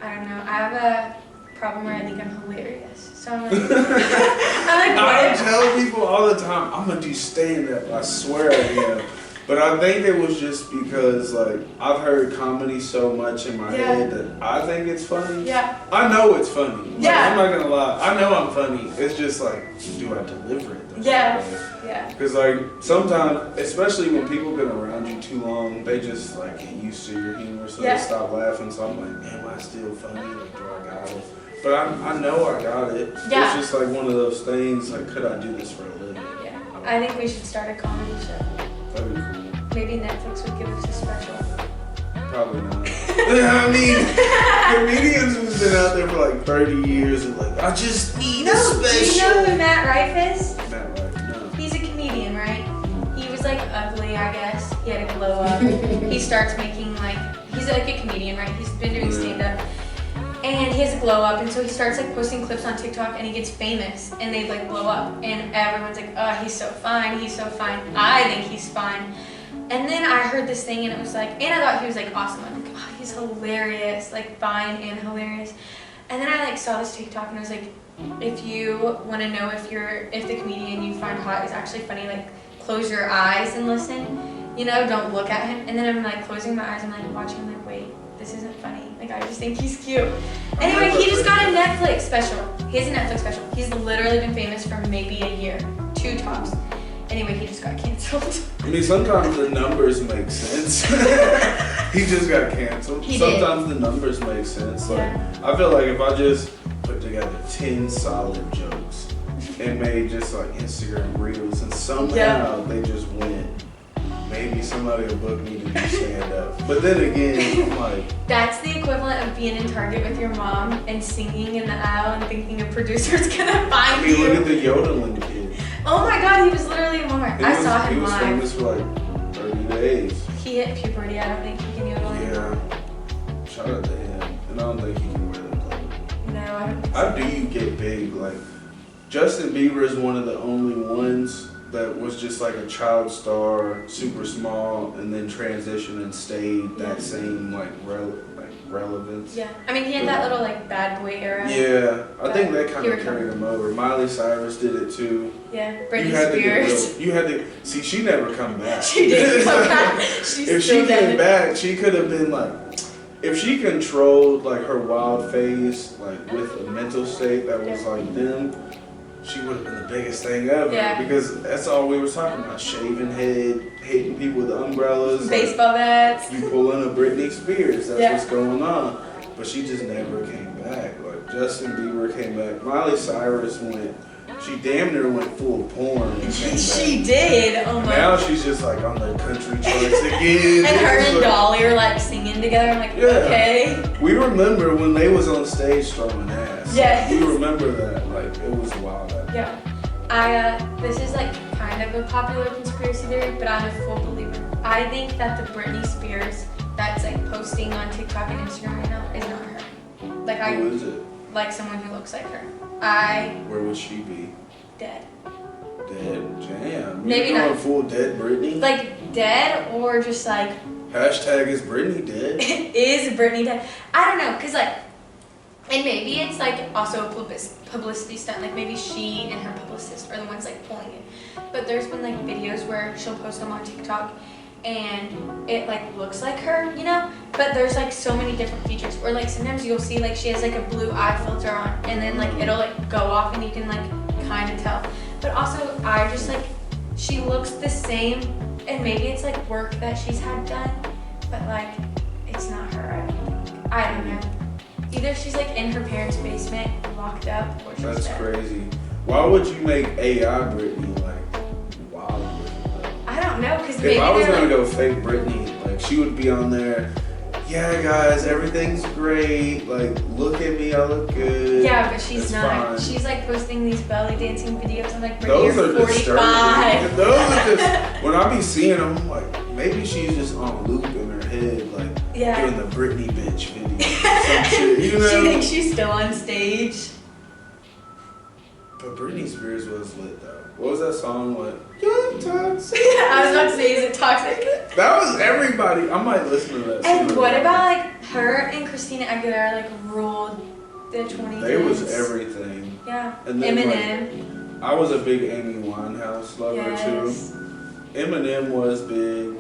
A: I don't know. I have a problem where I think I'm hilarious. So I'm like,
B: I
A: what if?
B: tell people all the time, I'm gonna do stand-up. I swear I am. But I think it was just because, like, I've heard comedy so much in my head that I think it's funny.
A: Yeah.
B: I know it's funny. Like,
A: Yeah.
B: I'm not gonna lie. I know I'm funny. It's just like, do I deliver it?
A: Yeah. Yeah.
B: Because, like, sometimes, especially when people been around you too long, they just, like, get used to your humor, so they stop laughing. So I'm like, am I still funny? Like, do I got it? But I know I got it.
A: Yeah.
B: It's just, like, one of those things, like, could I do this for a living?
A: Yeah. I think we should start a comedy show.
B: That'd be cool.
A: Maybe Netflix would give us a special.
B: Probably not. I mean, comedians who've been out there for like 30 years and like, I just need a special.
A: Do you know who Matt Rife is?
B: Matt Rife, no.
A: He's a comedian, right? He was like ugly, I guess. He had a glow up. He starts making like, he's like a comedian, right? He's been doing stand up. And he has a glow up, and so he starts like posting clips on TikTok, and he gets famous, and they like blow up, and everyone's like, oh, he's so fine, he's so fine. I think he's fine. And then I heard this thing, and it was like, and I thought he was like awesome. I'm like, oh, he's hilarious, like fine and hilarious. And then I like saw this TikTok, and I was like, if you want to know if the comedian you find hot is actually funny, like close your eyes and listen. You know, don't look at him. And then I'm like closing my eyes, I'm like watching, I'm like, wait, this isn't funny. Like I just think he's cute. Anyway, he just got a Netflix special. He has a Netflix special. He's literally been famous for maybe a year, 2 tops. Anyway, he just got canceled.
B: I mean, sometimes the numbers make sense. He just got canceled. Sometimes the numbers make sense. Like, I feel like if I just put together 10 solid jokes and made just like Instagram reels and somehow they just win, maybe somebody will book me to do stand up. But then again, I'm like,
A: that's the equivalent of being in Target with your mom and singing in the aisle and thinking a producer's gonna find you.
B: look at the yodeling kid.
A: Oh my god, he was literally in Walmart. I saw him live.
B: He was famous for like 30 days.
A: He hit puberty. I don't think he can yodel anymore.
B: Yeah. Shout out to him. And I don't think he can wear them clothes.
A: No, I don't think so.
B: How do you get big? Like, Justin Bieber is one of the only ones that was just like a child star, super small, and then transitioned and stayed that same like relevance.
A: Yeah, I mean he had that little like bad boy era.
B: Yeah, I think that kind of carried him over. Miley Cyrus did it too.
A: Yeah, Britney Spears.
B: You had to see. She never come back.
A: She didn't come back. She's
B: if
A: still
B: she
A: dead.
B: came back, she could have been like. If she controlled like her wild phase, like with a mental state that was like them, she would have been the biggest thing ever.
A: Yeah.
B: Because that's all we were talking about: shaving head, hitting people with umbrellas,
A: baseball bats.
B: You pulling a Britney Spears. That's what's going on. But she just never came back. Like Justin Bieber came back. Miley Cyrus went. She damn near went full porn. And
A: she did. Oh my.
B: Now she's just like on the country charts again.
A: And her and Dolly are like singing together. I'm like, okay.
B: We remember when they was on stage throwing ass.
A: Yes.
B: We remember that. Like it was wild.
A: Yeah. This is like kind of a popular conspiracy theory, but I'm a full believer. I think that the Britney Spears that's like posting on TikTok and Instagram right now is not her. Like
B: Who is it?
A: Like someone who looks like her.
B: Where would she be?
A: Dead.
B: Dead? Damn.
A: Maybe not.
B: Full dead Britney?
A: Like dead or just like.
B: Hashtag is Britney dead?
A: Is Britney dead? I don't know, cause like, and maybe it's like also a publicity stunt. Like maybe she and her publicist are the ones like pulling it. But there's been like videos where she'll post them on TikTok and it like looks like her, you know? But there's like so many different features. Or like sometimes you'll see like she has like a blue eye filter on and then like it'll like go off and you can like kind of tell. But also I just like, she looks the same and maybe it's like work that she's had done, but like it's not her. I don't know. Either she's like in her parents' basement locked up or she's
B: That's
A: dead.
B: crazy. Why would you make AI Britney like wild with it?
A: I don't know, because maybe
B: if I was
A: they're
B: gonna
A: like,
B: go fake Britney, like she would be on there. Yeah, guys, everything's great. Like, look at me, I look good.
A: yeah, but she's
B: It's
A: not.
B: fine.
A: She's like posting these belly dancing videos. I'm like,
B: Those
A: you're
B: are
A: 45.
B: disturbing. Those are just, when I be seeing them, I'm like, maybe she's just on loop in her head, like doing the Britney bitch video. Some shit, you know?
A: She thinks she's still on stage.
B: But Britney Spears was lit though. What was that song? What? Young Toxic.
A: I was about to say, is it toxic?
B: That was everybody. I might listen to that.
A: And
B: song.
A: what about like her and Christina Aguilera like ruled the 2010s?
B: They was everything.
A: Yeah.
B: And then,
A: Eminem.
B: I was a big Amy Winehouse lover
A: Yes.
B: too. Eminem was big.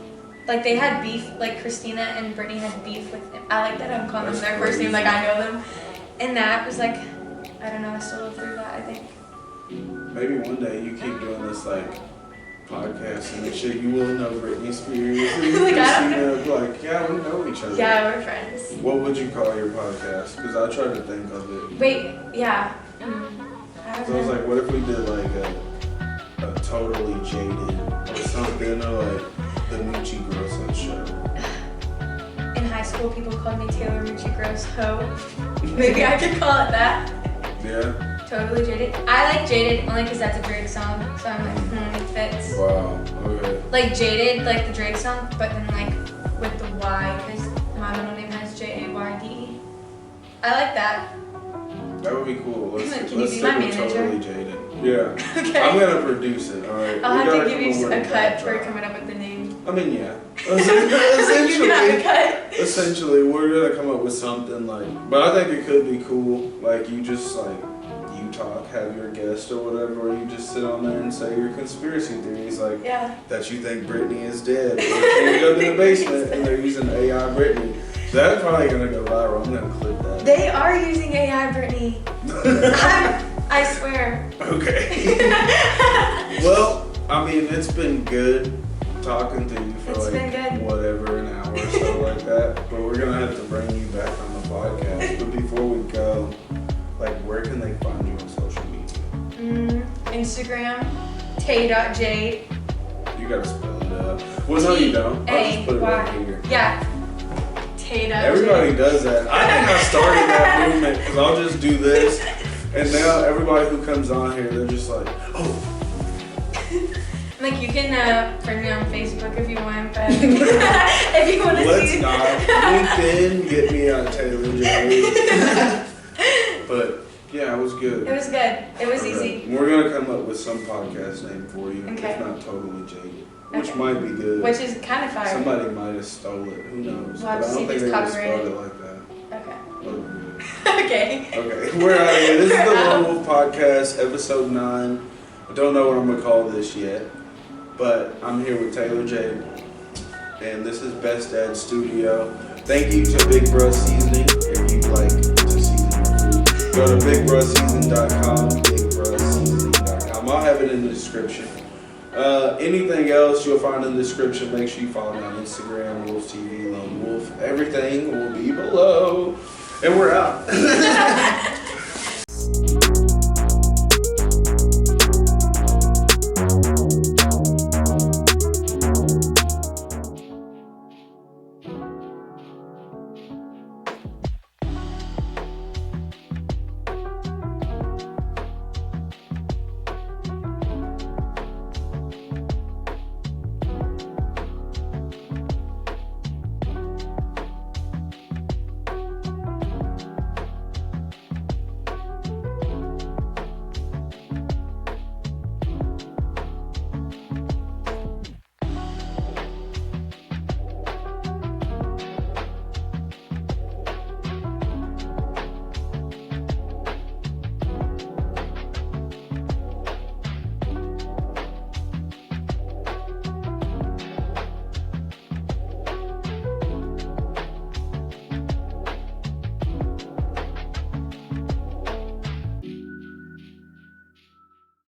A: Like they had beef, like Christina and Brittany had beef with him. I like that I'm calling them
B: That's
A: their first name,
B: crazy.
A: like I know them. And that was like, I don't know, I still live through that, I think.
B: Maybe one day you keep doing this like podcast and shit, you will know Britney Spears and
A: Like, I
B: Christina. Like, yeah, we know each other.
A: Yeah, we're friends.
B: What would you call your podcast? Because I tried to think of it.
A: Wait, yeah. I don't
B: So I was
A: know.
B: like, what if we did like a totally jaded or something, or like the Muccigrosso show?
A: In high school, people called me Taylor Muccigrosso. Maybe I could call it that.
B: Yeah.
A: Totally Jaded. I like Jaded only because that's a Drake song, so I'm like, it fits.
B: Wow. Okay.
A: Like Jaded, like the Drake song, but then like with the Y, because my middle name has Jayde. I like that.
B: That would be cool. Let's
A: Can you
B: let's
A: be
B: stick
A: my
B: with
A: manager?
B: Totally Jaded. Yeah.
A: Okay.
B: I'm gonna produce it. All right.
A: I'll
B: We
A: have
B: gotta
A: to give
B: come
A: you
B: up
A: a
B: with
A: cut for
B: backdrop.
A: coming up with the name.
B: I mean, yeah.
A: You can have a
B: Essentially,
A: cut.
B: essentially, we're gonna come up with something like. But I think it could be cool. Like you just like you talk, have your guest or whatever, or you just sit on there and say your conspiracy theories, like
A: Yeah.
B: that you think Britney is dead. Or you go to the basement and they're using AI Britney. So that's probably gonna go viral. I'm gonna clip that.
A: They are using AI, Brittany. I swear.
B: Okay. Well, I mean, it's been good talking to you for
A: It's been good.
B: whatever, an hour or so like that. But we're gonna have to bring you back on the podcast. But before we go, like, where can they find you on social media?
A: Instagram, tay.jade.
B: You gotta spell it out. Well, no, you don't. I'll just put it right here.
A: Yeah. Tay.jade.
B: Everybody does that. I think I started that movement because I'll just do this, and now everybody who comes on here, they're just like, oh.
A: Like you can friend me on Facebook if you want, but if you want to
B: Let's
A: see.
B: not. LinkedIn, get me on Taylor Jade. But yeah, it was good.
A: It was good. It was
B: Okay.
A: easy.
B: We're gonna come up with some podcast name for you,
A: Okay.
B: if not Totally Jaded, which
A: Okay.
B: might be good.
A: Which is kind of fire.
B: Somebody might have stole it. Who knows?
A: We'll have
B: But
A: to
B: I
A: see
B: don't
A: if
B: think
A: it's
B: they would have spelled
A: copyrighted.
B: it like that.
A: Okay.
B: But we're good.
A: Okay.
B: Okay, we're out of here. This is the Lone Wolf Podcast, episode 9. I don't know what I'm gonna call this yet, but I'm here with Taylor Jade, and this is Best Dad Studio. Thank you to Big Bruh Seasoning. If you'd like to season your food, go to bigbruhseasoning.com, bigbruhseasoning.com. I'll have it in the description. Anything else you'll find in the description. Make sure you follow me on Instagram, Wolf TV, Lone Wolf. Everything will be below. And we're out.